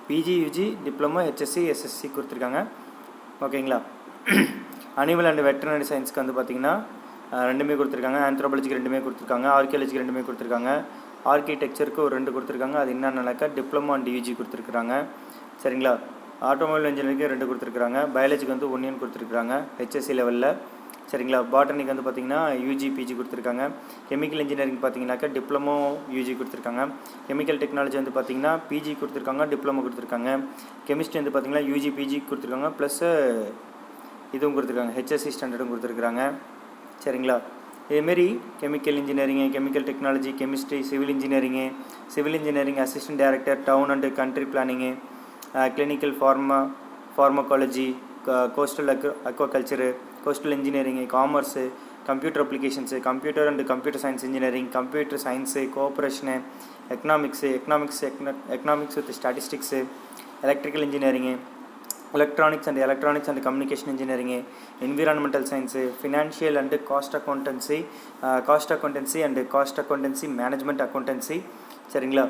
PG UG diploma HSC SSC கொடுத்துருக்காங்க. ஓகேங்களா, அனிமல் அண்ட் வெட்டர்னரி சயின்ஸ்க்கு வந்து பார்த்திங்கன்னா ரெண்டுமே கொடுத்துருக்காங்க. ஆந்த்ரோபாலஜிக்கு ரெண்டுமே கொடுத்துருக்காங்க. ஆர்கியாலஜிக்கு ரெண்டுமே கொடுத்துருக்காங்க. ஆர்கிடெக்சருக்கு ஒரு 2 கொடுத்துருக்காங்க. அது என்னன்னாக்கா டிப்ளமோ அண்ட் யூஜி கொடுத்துருக்குறாங்க. சரிங்களா. ஆட்டோமொபைல் இன்ஜினியரிங்க்கு 2 கொடுத்துருக்குறாங்க. பயாலஜிக்கு வந்து 1 கொடுத்துருக்குறாங்க ஹெச்எஸ்சி லெவலில். சரிங்களா. பாட்டனிக்கு வந்து பார்த்திங்கன்னா யூஜி பிஜி கொடுத்துருக்காங்க. கெமிக்கல் இன்ஜினியரிங் பார்த்தீங்கன்னாக்கா டிப்ளமோ யூஜி கொடுத்துருக்காங்க. கெமிக்கல் டெக்னாலஜி வந்து பார்த்திங்கன்னா பிஜி கொடுத்துருக்காங்க, டிப்ளமோ கொடுத்துருக்காங்க. கெமிஸ்ட்ரி வந்து பார்த்திங்கன்னா யூஜி பிஜி கொடுத்துருக்காங்க, ப்ளஸ் இதுவும் கொடுத்துருக்காங்க, ஹெச்எஸ்சி ஸ்டாண்டர்டும் கொடுத்துருக்குறாங்க. சரிங்களா. இதேமாரி chemical engineering, chemical technology, chemistry, civil engineering assistant director, town and country planning, clinical pharmacology, coastal aquaculture, coastal engineering, commerce, computer applications, computer and computer science engineering, computer science, cooperation, economics with statistics, electrical engineering, electronics and communication engineering, environmental science, financial and cost accountancy and cost accountancy management accountancy. சரிங்களா.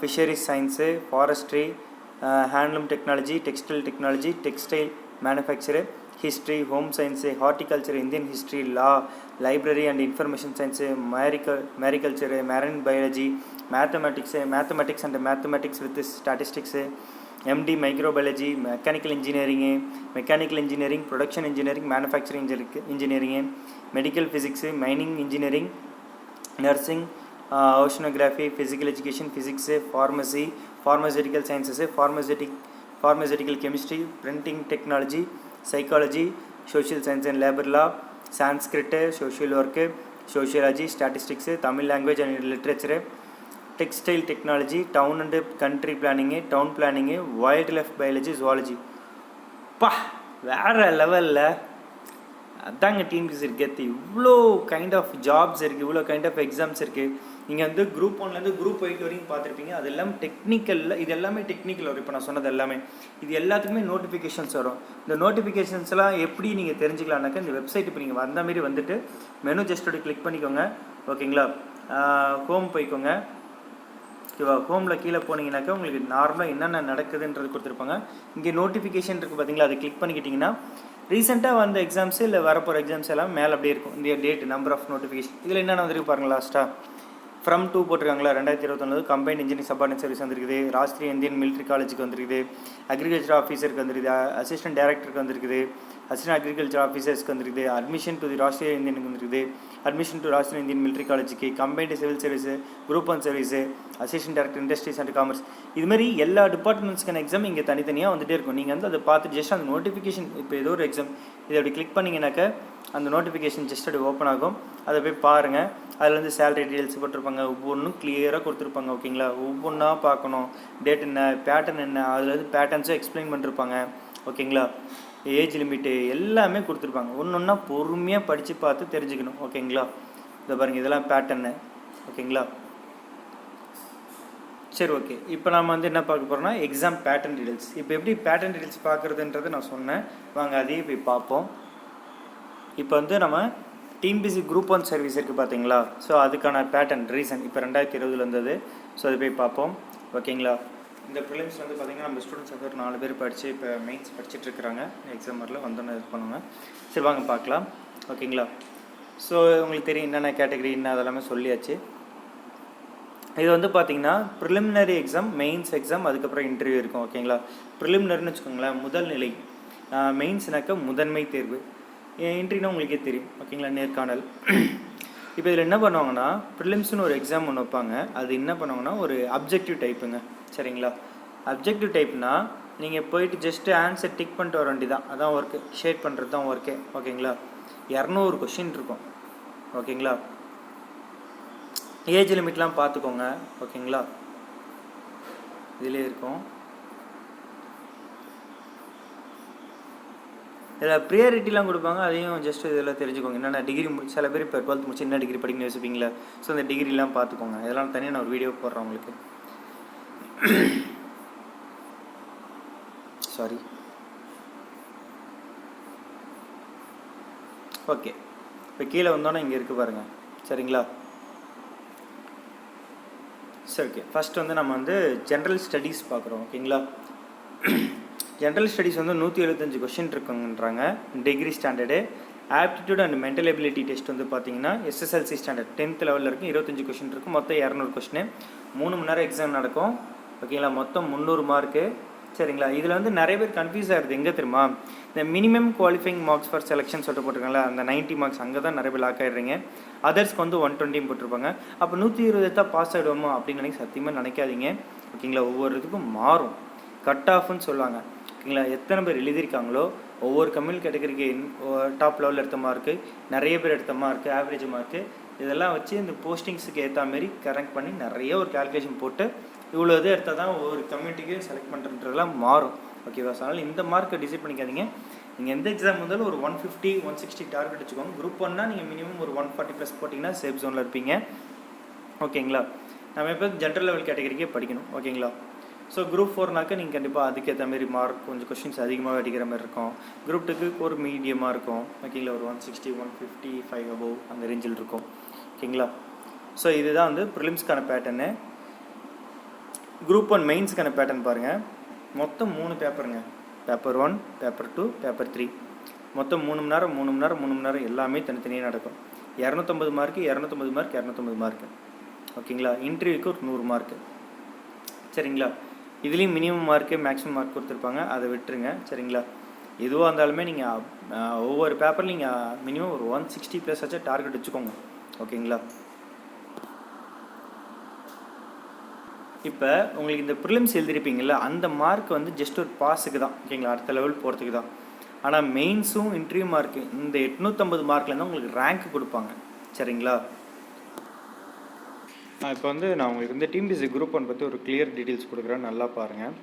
fisheries science, forestry, handloom technology, textile manufacture, history, home science, horticulture, Indian history, law, library and information science, mariculture, marine biology, mathematics and mathematics with statistics, MD microbiology, mechanical engineering, production engineering, manufacturing engineering, medical physics, mining engineering, nursing, oceanography, physical education, physics, pharmacy, pharmaceutical sciences, pharmaceutical chemistry, printing technology, psychology, social science and labor law, Sanskrit, social work, sociology, statistics, Tamil language and literature, textile technology, town and country planning, town planning, wildlife biology, zoology. வேறு லெவலில் அதாங்க TNPSC இருக்குது. இவ்வளோ kind of jobs இருக்குது, இவ்வளோ kind of exams இருக்குது. நீங்கள் வந்து குரூப் 1லேருந்து குரூப் 8 வரைக்கும் பார்த்துருப்பீங்க. அது எல்லாம் டெக்னிக்கலில், இது எல்லாமே டெக்னிக்கல் வரும். இப்போ நான் சொன்னது எல்லாமே இது எல்லாத்துக்குமே நோட்டிஃபிகேஷன்ஸ் வரும். இந்த நோட்டிஃபிகேஷன்ஸ்லாம் எப்படி நீங்கள் தெரிஞ்சுக்கலான்னாக்கா இந்த வெப்சைட் இப்போ நீங்கள் வந்த மாதிரி வந்துட்டு மெனு ஜஸ்ட்டோட கிளிக் பண்ணிக்கோங்க. ஓகேங்களா. ஹோம் போய்க்கோங்க. ஓகேவா. ஹோமில் கீழே போனீங்கன்னாக்கா உங்களுக்கு நார்மலாக என்னென்ன நடக்குதுன்றது கொடுத்துருப்பாங்க. இங்கே நோட்டிஃபிகேஷன் இருக்குது பார்த்தீங்களா, அதை கிளிக் பண்ணிக்கிட்டிங்கன்னா ரீசெண்டாக வந்த எக்ஸாம்ஸு இல்லை வரப்போகிற எக்ஸாம்ஸ் எல்லாம் மேலே அப்படியே இருக்கும். இந்த டேட், நம்பர் ஆஃப் நோட்டிஃபிகேஷன். இதில் என்னென்ன வந்துருக்கு பாருங்கள். லாஸ்ட்டாக from 2 போட்டிருக்காங்களா, 2021 combined engineering subordinate service வந்துருக்குது. ராஷ்ட்ரிய இந்தியன் மிலிட்ரி காலேஜுக்கு வந்துருக்குது. அக்ரிகல்ச்சர் ஆஃபீஸருக்கு வந்துருக்குது. அசிஸ்டன்ட் டைரக்டருக்கு வந்துருக்குது. அசிஸ்டன்ட் அக்ரிகல்ச்சர் ஆஃபீஸர்ஸ்க்கு வந்துருக்குது. அட்மிஷன் டு தி ராஷ்ட்ரிய இந்தியனுக்கு வந்துருக்குது. Admission to Rashtriya Indian military காலேஜுக்கு, combined civil service, group 1 service, assistant director industries and commerce. இதுமாதிரி எல்லா டிபார்ட்மெண்ட்ஸ்க்கான எக்ஸாம் இங்கே தனித்தனியாக வந்துகிட்டே இருக்கும். நீங்கள் வந்து அதை பார்த்து ஜஸ்ட் அந்த நோட்டிஃபிகேஷன், இப்போ ஏதோ ஒரு எக்ஸாம் இதை அப்படி கிளிக் பண்ணிங்கனாக்கா அந்த நோட்டிஃபிகேஷன் ஜஸ்ட் அப்படி ஓப்பன் ஆகும். அதை போய் பாருங்கள். அதில் வந்து சேலரி டீட்டெயில்ஸ் போட்டிருப்பாங்க. ஒவ்வொன்றும் கிளியராக கொடுத்துருப்பாங்க. ஓகேங்களா. ஒவ்வொன்றா பார்க்கணும். டேட் என்ன, பேட்டர்ன் என்ன, அதில் வந்து பேட்டர்ன்ஸும் எக்ஸ்பிளைன் பண்ணிருப்பாங்க. ஓகேங்களா. ஏஜ் லிமிட்டு எல்லாமே கொடுத்துருப்பாங்க. ஒன்றா பொறுமையாக படித்து பார்த்து தெரிஞ்சுக்கணும். ஓகேங்களா. இதை பாருங்கள், இதெல்லாம் பேட்டர்னு. ஓகேங்களா. சரி, ஓகே. இப்போ நம்ம வந்து என்ன பார்க்க போகிறோம்னா எக்ஸாம் பேட்டர்ன் டீட்டெயில்ஸ். இப்போ எப்படி பேட்டர்ன் டீட்டெயில்ஸ் பார்க்குறதுன்றது நான் சொன்னேன். வாங்க அதையே போய் பார்ப்போம். இப்போ வந்து நம்ம டிஎன்பிஎஸ்சி குரூப் 1 சர்வீஸ் இருக்குது பார்த்தீங்களா. ஸோ அதுக்கான பேட்டர்ன் ரீசன் இப்போ 2020 இருந்தது. ஸோ அதை போய் பார்ப்போம். ஓகேங்களா. இந்த ப்ரிலிம்ஸ் வந்து பார்த்திங்கன்னா நம்ம ஸ்டூடெண்ட்ஸ் வந்து ஒரு 4 பேர் படித்து இப்போ மெயின்ஸ் படிச்சுட்ருக்குறாங்க. எக்ஸாம் வரல வந்தோன்னே இது பண்ணுவாங்க. சரி வாங்க பார்க்கலாம். ஓகேங்களா. ஸோ உங்களுக்கு தெரியும் என்னென்ன கேட்டகரி என்ன அதெல்லாமே சொல்லியாச்சு. இது வந்து பார்த்திங்கன்னா ப்ரிலிமினரி எக்ஸாம், மெயின்ஸ் எக்ஸாம், அதுக்கப்புறம் இன்டர்வியூ இருக்கும். ஓகேங்களா. ப்ரிலிமினரின்னு வச்சுக்கோங்களேன், முதல் நிலை. மெயின்ஸ்னாக்கா முதன்மை தேர்வு. இன்டர்வியூனா உங்களுக்கே தெரியும். ஓகேங்களா, நேர்காணல். இப்போ இதில் என்ன பண்ணுவாங்கன்னா ப்ரிலிம்ஸ்னு ஒரு எக்ஸாம் ஒன்று வைப்பாங்க. அது என்ன பண்ணுவாங்கன்னா ஒரு அப்ஜெக்டிவ் டைப்புங்க. சரிங்களா. அப்ஜெக்டிவ் டைப்னா நீங்கள் போயிட்டு ஜஸ்ட்டு ஆன்சர் டிக் பண்ணிட்டு வர வேண்டியதான். அதான் ஒர்க்கு. ஷேட் பண்ணுறது தான் ஒர்க்கே. ஓகேங்களா. 200 கொஷின் இருக்கும். ஓகேங்களா. ஏஜ் லிமிட்லாம் பார்த்துக்கோங்க. ஓகேங்களா. இதிலே இருக்கும். இதில் ப்ரியாரிட்டிலாம் கொடுப்பாங்க. அதையும் ஜஸ்ட் இதெல்லாம் தெரிஞ்சுக்கோங்க. என்னென்ன டிகிரி சில பேர் இப்போ 12th முடிச்சு என்ன டிகிரி படிக்கணும்னு யோசிப்பீங்களா. ஸோ அந்த டிகிரிலாம் பார்த்துக்கோங்க. இதெல்லாம் தனியாக நான் ஒரு வீடியோ போடுறேன் உங்களுக்கு. சாரி. ஓகே. இப்போ கீழே வந்தோன்னே இங்கே இருக்குது பாருங்கள். சரிங்களா. சரி, ஓகே. ஃபஸ்ட்டு வந்து நம்ம வந்து ஜென்ரல் ஸ்டடீஸ் பார்க்குறோம். ஓகேங்களா. ஜென்ரல் ஸ்டடீஸ் வந்து 175 கொஷின் இருக்குங்கன்றாங்க degree standard. Aptitude and mental ability test வந்து பார்த்தீங்கன்னா எஸ்எஸ்எல்சி ஸ்டாண்டர்ட் 10th லெவலில் இருக்கும். 25 கொஷின் இருக்கும். மொத்தம் 200 கொஷின். 3 மணி நேரம் எக்ஸாம் நடக்கும். ஓகேங்களா, மொத்தம் 300 மார்க்கு. சரிங்களா, இதில் வந்து நிறைய பேர் கன்ஃபியூஸ் ஆகிடுது. எங்கே தெரியுமா, இந்த minimum qualifying marks for selection சொல்லிட்டு போட்டிருக்காங்களா, அந்த 90 மார்க்ஸ் அங்கே தான் நிறைய பேர் லாக் ஆகிடுறீங்க. அதர்ஸ்க்கு வந்து 120 போட்டிருப்பாங்க. அப்போ 120 தான் பாஸ் ஆகிடுவோமோ அப்படின்னு சத்தியமாக நினைக்காதீங்க. ஓகேங்களா, ஒவ்வொரு இதுக்கும் மாறும். கட் ஆஃப்னு சொல்லுவாங்க. ஓகேங்களா, எத்தனை பேர் எழுதியிருக்காங்களோ ஒவ்வொரு கம்யூனல் கேட்டகரிக்கு டாப் லெவலில் எடுத்த மார்க்கு, நிறைய பேர் எடுத்த மார்க்கு, ஆவரேஜ் மார்க்கு, இதெல்லாம் வச்சு இந்த போஸ்டிங்ஸுக்கு ஏற்ற மாரி கரெக்ட் பண்ணி நிறைய ஒரு கால்குலேஷன் போட்டு இவ்வளோ இது எடுத்தால் தான் ஒவ்வொரு கம்யூனிட்டிக்கு செலக்ட் பண்ணுறதுலாம் மாறும். ஓகேவா, அதனால் இந்த மார்க்கை டிசைட் பண்ணிக்காதீங்க. நீங்கள் எந்த எக்ஸாம் வந்தாலும் ஒரு 150 160 டார்கெட் வச்சுக்கோங்க. குரூப் 1னா நீங்கள் மினிமம் ஒரு 140 ப்ளஸ் போட்டிங்கன்னா சேஃப் ஜோனில் இருப்பீங்க. ஓகேங்களா, நம்ம இப்போ ஜென்ரல் லெவல் கேட்டகரிக்கே படிக்கணும். ஓகேங்களா, ஸோ குரூப் 4னாக்க நீங்கள் கண்டிப்பாக அதுக்கேற்ற மாதிரி மார்க் கொஞ்சம் கொஷின்ஸ் அதிகமாக அடிக்கிற மாதிரி இருக்கும். குரூப் 2க்கு ஒரு மீடியமாக இருக்கும். ஓகேங்களா, ஒரு 160 155 அபோவ் அந்த ரேஞ்சில் இருக்கும். ஓகேங்களா, ஸோ இதுதான் வந்து ப்ரிலிம்ஸ்க்கான பேட்டர்னு. குரூப் 1 மெயின்ஸுக்கான பேட்டர்ன் பாருங்கள். மொத்தம் 3 பேப்பருங்க. Paper 1, paper 2, paper 3. மொத்தம் 3 மணி நேரம் 3 மணி நேரம் 3 மணி நேரம் எல்லாமே தனித்தனியாக நடக்கும். 250 மார்க்கு 250 மார்க் 250 மார்க்கு. ஓகேங்களா, இன்டர்வியூக்கு ஒரு 100 மார்க்கு. சரிங்களா, இதுலேயும் மினிமம் மார்க்கு மேக்ஸிமம் மார்க் கொடுத்துருப்பாங்க, அதை விட்டுருங்க. சரிங்களா, எதுவாக இருந்தாலுமே நீங்கள் ஒவ்வொரு பேப்பரில் நீங்கள் மினிமம் ஒரு 160 ப்ளஸ் ஆச்சு டார்கெட் வச்சுக்கோங்க. ஓகேங்களா, இப்போ உங்களுக்கு இந்த ப்ரிலிம்ஸ் எழுதிருப்பீங்களா, அந்த மார்க் வந்து ஜஸ்ட் ஒரு பாஸுக்கு தான். ஓகேங்களா, அடுத்த லெவல் போகிறதுக்கு தான். ஆனால் மெயின்ஸும் இன்டர்வியூ மார்க்கு இந்த 850 மார்க்லேருந்து உங்களுக்கு ரேங்க் கொடுப்பாங்க. சரிங்களா, இப்போ வந்து நான் உங்களுக்கு வந்து டிஎன்பிஎஸ்சி குரூப் 1 பற்றி ஒரு கிளியர் டீட்டெயில்ஸ் கொடுக்குறேன், நல்லா பாருங்கள்.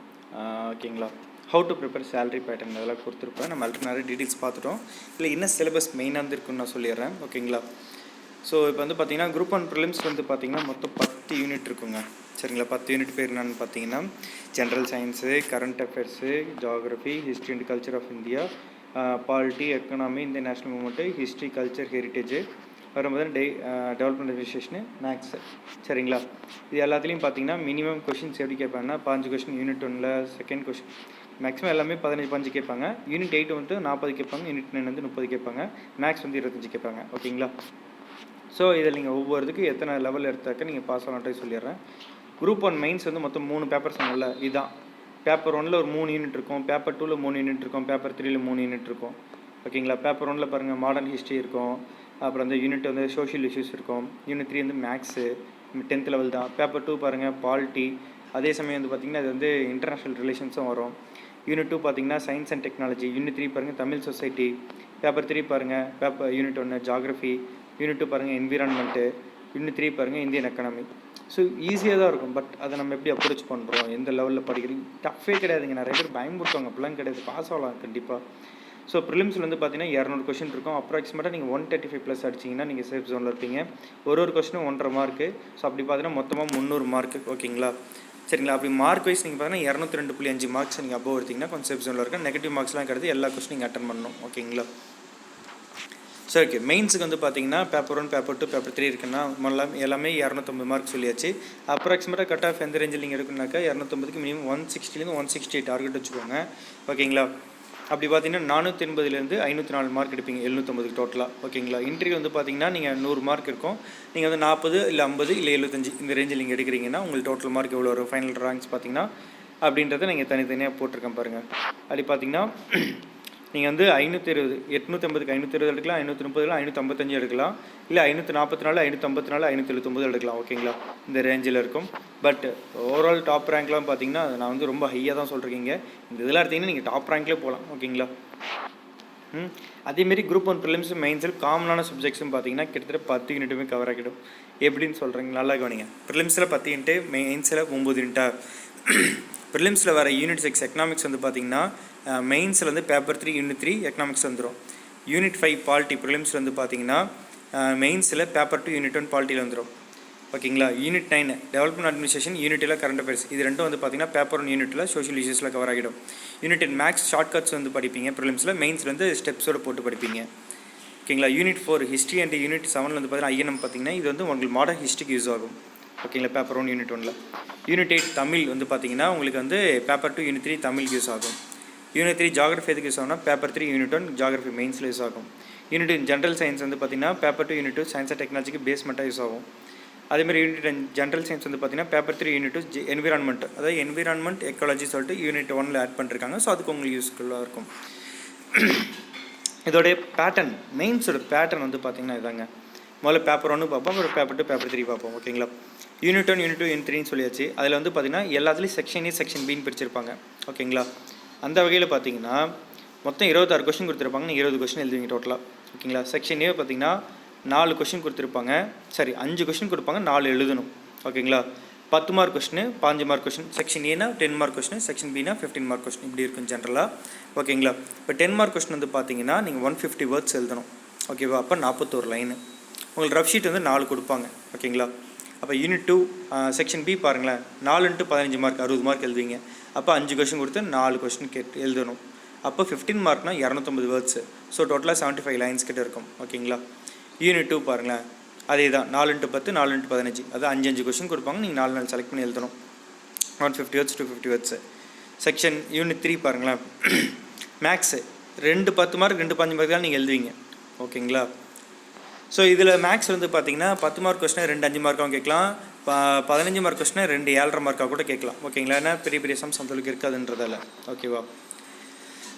ஓகேங்களா, how to prepare salary pattern அதெல்லாம் கொடுத்துருப்பேன். நம்ம ஆல்ரெடி நிறைய டீட்டெயில்ஸ் பார்த்துட்டோம். இல்லை என்ன சிலபஸ் மெயினாக இருக்குன்னு நான் சொல்லிடுறேன். ஓகேங்களா, ஸோ இப்போ வந்து பார்த்தீங்கன்னா குரூப் 1 ப்ரிலிம்ஸ் வந்து பார்த்தீங்கன்னா மொத்தம் 10 யூனிட் இருக்குங்க. சரிங்களா, 10 யூனிட் பேர் என்னென்னு பார்த்தீங்கன்னா general science, current affairs, geography, history and culture of India, polity, economy, Indian national movement, history, culture, heritage, வரும்போது டெவலப்மெண்ட் அட்மினிஸ்ட்ரேஷனு, மேக்ஸு. சரிங்களா, இது எல்லாத்துலேயும் பார்த்தீங்கன்னா மினிமம் கொஷின்ஸ் எப்படி கேட்பாங்கன்னா 5 கொஷின். யூனிட் 1ல் செகண்ட் கொஷின் மேக்ஸிமம் எல்லாமே 15 கேட்பாங்க. யூனிட் 8 வந்து 40 கேட்பாங்க. யூனிட் 9 வந்து 30 கேட்பாங்க. மேக்ஸ் வந்து 25 கேட்பாங்க. ஓகேங்களா, ஸோ இதில் நீங்கள் ஒவ்வொருத்துக்கு எத்தனை லெவல் எடுத்தாக்க நீங்கள் பாஸ் ஆகலான்ட்டு சொல்லிடுறேன். குரூப் 1 மெயின்ஸ் வந்து மொத்தம் 3 பேப்பர் சொன்னல, இதுதான். பேப்பர் 1ல் ஒரு 3 யூனிட் இருக்கும். பேப்பர் 2ல் 3 யூனிட் இருக்கும். பேப்பர் 3ல் 3 யூனிட் இருக்கும். ஓகேங்களா, பேப்பர் 1ல் பாருங்கள் மாடர்ன் ஹிஸ்ட்ரி இருக்கும். அப்புறம் வந்து யூனிட் வந்து சோஷியல் இஷ்யூஸ் இருக்கும். யூனிட் 3 வந்து மேக்ஸு 10th லெவல் தான். பேப்பர் 2 பாருங்கள் பாலிட்டி. அதே சமயம் வந்து பார்த்திங்கன்னா இது வந்து இன்டர்நேஷ்னல் ரிலேஷன்ஸும் வரும். யூனிட் 2 பார்த்திங்கன்னா சயின்ஸ் அண்ட் டெக்னாலஜி. யூனிட் 3 பாருங்கள் தமிழ் சொசைட்டி. பேப்பர் 3 பாருங்கள் யூனிட் 1 ஜியாகிரஃபி. யூனிட் 2 பாருங்கள் என்விரான்மெண்ட்டு. யூனிட் 3 பாருங்கள் இந்தியன் எக்கனாமி. ஸோ ஈஸியாக தான் இருக்கும். பட் அதை நம்ம எப்படி அப்ரோச் பண்ணுறோம், எந்த லெவலில் படிக்கிறீங்க, டஃப்பே கிடையாதுங்க. நிறைய பேர் பயன்படுத்துவாங்க, அப்படிலாம் கிடையாது. பாஸ் ஆகலாம் கண்டிப்பாக. ஸோ ப்ரிலிம்ஸில் வந்து பார்த்தீங்கன்னா 200 கொஷின் இருக்கும். அப்ராக்சிமேட்டாக நீங்கள் 135 ப்ளஸ் அடிச்சிங்கன்னா நீங்கள் சேஃப் ஜோனில் இருப்பீங்க. ஒரு கொஷினும் 1.5 மார்க்கு. ஸோ அப்படி பார்த்தீங்கன்னா மொத்தமாக 300 மார்க்கு. ஓகேங்களா, சரிங்களா. அப்படி மார்க் வைஸ் நீங்கள் பார்த்தீங்கன்னா 202.5 மார்க்ஸ் நீங்கள் அபோவ் எடுத்திங்கன்னா கொஞ்சம் சேஃப் ஜோனில் இருக்கும். நெகட்டிவ் மார்க்ஸ்லாம் கிடையாது. எல்லா கொஸ்டின் நீங்கள் அட்டன் பண்ணணும். ஓகேங்களா, சரி. ஓகே, மெயின்ஸுக்கு வந்து பார்த்தீங்கன்னா பேப்பர் 1, பேப்பர் 2, பேப்பர் 3 இருக்குன்னா எல்லாமே 250 மார்க் சொல்லியாச்சு. அப்ராக்சிமேட்டாக கட் ஆஃப் எந்த ரேஞ்சில் நீங்கள் இருக்குனாக்கா 250க்கு மினிமம் 160லேருந்து 160 டார்கெட் வச்சுக்கோங்க. ஓகேங்களா, அப்படி பார்த்தீங்கன்னா 480லேருந்து 504 மார்க் எடுப்பீங்க 750 டோட்டலாக. ஓகேங்களா, இன்டர்வியூ வந்து பார்த்தீங்கன்னா நீங்கள் 100 மார்க் இருக்கும். நீங்கள் வந்து 40 இல்லை 50 இல்லை 75 இந்த ரேஞ்சில் நீங்கள் எடுக்கிறீங்கன்னா உங்களுக்கு டோட்டல் மார்க் எவ்வளோ வரும், ஃபைனல் ரேங்க்ஸ் பார்த்தீங்கன்னா அப்படின்றத நீங்கள் தனித்தனியாக போட்டிருக்கேன் பாருங்கள். அப்படி பார்த்தீங்கன்னா நீங்கள் வந்து 520 850க்கு 520 எடுக்கலாம், 530 555 எடுக்கலாம், இல்லை 544 554 579 எடுக்கலாம். ஓகேங்களா, இந்த ரேஞ்சில் இருக்கும். பட் ஓவரால் டாப் ரேங்க்லாம் பார்த்தீங்கன்னா நான் வந்து ரொம்ப ஹையாக தான் சொல்கிறீங்க. இந்த இதெல்லாம் எடுத்திங்கன்னா நீங்கள் டாப் ரேங்க்லேயே போகலாம். ஓகேங்களா, அதேமாரி குரூப் 1 ப்ரிலிம்ஸ் மெயின்ஸில் காமனான சப்ஜெக்ட்ஸும் பார்த்தீங்கன்னா கிட்டத்தட்ட 10 யூனிட்டுமே கவர் ஆகிடும். எப்படின்னு சொல்கிறீங்க, நல்லா கவனிங்க. ப்ரிலிம்ஸில் 10 யூனிட்டு, மெயின்ஸில் 9 யூனிட்டா. ப்ரிலிம்ஸில் வர யூனிட் 6 எக்கனாமிக்ஸ் வந்து பார்த்தீங்கன்னா மெயின்ஸில் வந்து பேப்பர் 3 யூனிட் 3 எக்கனாமிக்ஸ் வந்துடும். யூனிட் 5 பாலிட்டி ப்ரிலிம்ஸில் வந்து பார்த்தீங்கன்னா மெயின்ஸில் பேப்பர் 2 யூனிட் 1 பாலிட்டியில் வந்துடும். ஓகேங்களா, யூனிட் 9 டெவலப்மெண்ட் அட்மினிஸ்ட்ரேஷன், யூனிட்டில் கரண்ட் அஃபேர்ஸ். இது ரெண்டும் வந்து பார்த்தீங்கன்னா பேப்பர் 1 யூனிட்டில் சோஷியல் இஷ்யூஸில் கவர் ஆகிடும். யூனிட் 10 மேக்ஸ் ஷார்ட்கட்ஸ் வந்து படிப்பீங்க ப்ரிலிம்ஸில், மெயின்ஸில் வந்து ஸ்டெப்ஸோடு போட்டு படிப்பீங்க. ஓகேங்களா, யூனிட் 4 ஹிஸ்ட்ரி அண்ட் யூனிட் 7 வந்து பார்த்தீங்கன்னா ஐஎன்எம் பார்த்தீங்கன்னா இது வந்து உங்களுக்கு மாடர்ன் ஹிஸ்ட்ரிக்கு யூஸ் ஆகும். ஓகேங்களா, பேப்பர் 1 யூனிட் 1ல். யூனிட் 8 தமிழ் வந்து பார்த்தீங்கன்னா உங்களுக்கு வந்து பேப்பர் 2 யூனிட் 3 தமிழ் யூஸ் ஆகும். யூனிட் 3 ஜியாகிரஃபி எதுக்கு யூஸ் ஆகும்னா பேப்பர் 3 யூனிட் 1 ஜியாகிரஃபி மெயின்ஸில் யூஸ் ஆகும். யூனிட் 2 ஜென்ரல் சயின்ஸ் வந்து பார்த்தீங்கன்னா பேப்பர் 2 யூனிட் 2 சயின்ஸ் அண்ட் டெக்னாலஜிக்கு பேஸ்மெண்ட்டாக யூஸ் ஆகும். அதேமாதிரி யூனிட் 10 ஜென்ரல் சயின்ஸ் வந்து பார்த்தீங்கன்னா பேப்பர் 3 யூனிட் 2 என்விரான்மெண்ட், அதாவது என்விரான்மெண்ட் எக்காலஜி சொல்லிட்டு யூனிட் 1ல் ஆட் பண்ணிருக்காங்க. ஸோ அதுக்கு உங்களுக்கு யூஸ்ஃபுல்லாக இருக்கும். இதோடைய பேட்டர்ன், மெயின்ஸோட பேட்டர்ன் வந்து பார்த்தீங்கன்னா இதாங்க. முதல்ல பேப்பர் 1 பார்ப்போம், அப்புறம் பேப்பர் 2 பேப்பர் 3 பார்ப்போம். ஓகேங்களா? யூனிட் 1 யூனிட் 2 யூனிட் 3ன்னு சொல்லியாச்சு. அதில் வந்து பார்த்தீங்கன்னா எல்லாத்துலேயும் செக்ஷன் ஏ செக்ஷன் பின்னு பிரிச்சிருப்பாங்க. ஓகேங்களா? அந்த வகையில் பார்த்தீங்கன்னா மொத்தம் 26 கொஸ்டின் கொடுத்துருப்பாங்க. நீங்கள் 20 கொஸ்டின் எழுதுவீங்க டோட்டலாக. ஓகேங்களா? செக்ஷன் ஏ பார்த்தீங்கன்னா 4 கொஸ்டின் கொடுத்துருப்பாங்க. சரி, 5 கொஸ்டின் கொடுப்பாங்க, 4 எழுதணும். ஓகேங்களா? 10 mark question, 15 mark question. Section ஏனா 10 மார்க் கொஸ்டின், செக்ஷன் பினா 15 மார்க் கொஸ்டின், இப்படி இருக்கும் ஜென்ரலாக. ஓகேங்களா? இப்போ 10 மார்க் கொஸ்டின் வந்து பார்த்தீங்கன்னா நீங்கள் 150 வேர்ட்ஸ் எழுதணும். ஓகேவா? அப்போ 41 லைனு. உங்களுக்கு ரஃப் ஷீட் வந்து 4 கொடுப்பாங்க. ஓகேங்களா? அப்போ யூனிட் 2 செக்ஷன் பி பாருங்களேன், 4 × 15 மார்க் 60 மார்க் எழுதுவீங்க. அப்போ 5 கொஸ்டின் கொடுத்து 4 கொஸ்டின் கேட்டு எழுதணும். அப்போ 15 மார்க்னா 250 வேர்ட்ஸு. ஸோ டோட்டலாக 75 லைன்ஸ் கிட்ட இருக்கும். ஓகேங்களா? யூனிட் 2 பாருங்களேன், அதே தான் 4 × 10 4 × 15, அது 5 கொஸ்டின் கொடுப்பாங்க. நீங்கள் 4 செலக்ட் பண்ணி எழுதணும். 150 வேர்ட்ஸ் 250 வேர்ட்ஸு. செக்ஷன் யூனிட் 3 பாருங்களேன், மேக்ஸு 2 10 மார்க் 2 5 மார்க் தான் நீங்கள் எழுதுவீங்க. ஓகேங்களா? ஸோ இதில் மேக்ஸ் வந்து பார்த்தீங்கன்னா 10 மார்க் கொஸ்டின் 2 5 மார்க்காகவும் கேட்கலாம், 15 மார்க் கொஸ்டின் 2 7.5 மார்க்காக கூட கேட்கலாம். ஓகேங்களா? ஏன்னா பெரிய பெரிய சம்ஸ் அந்தளவுக்கு இருக்காதுன்றதால. ஓகேவா?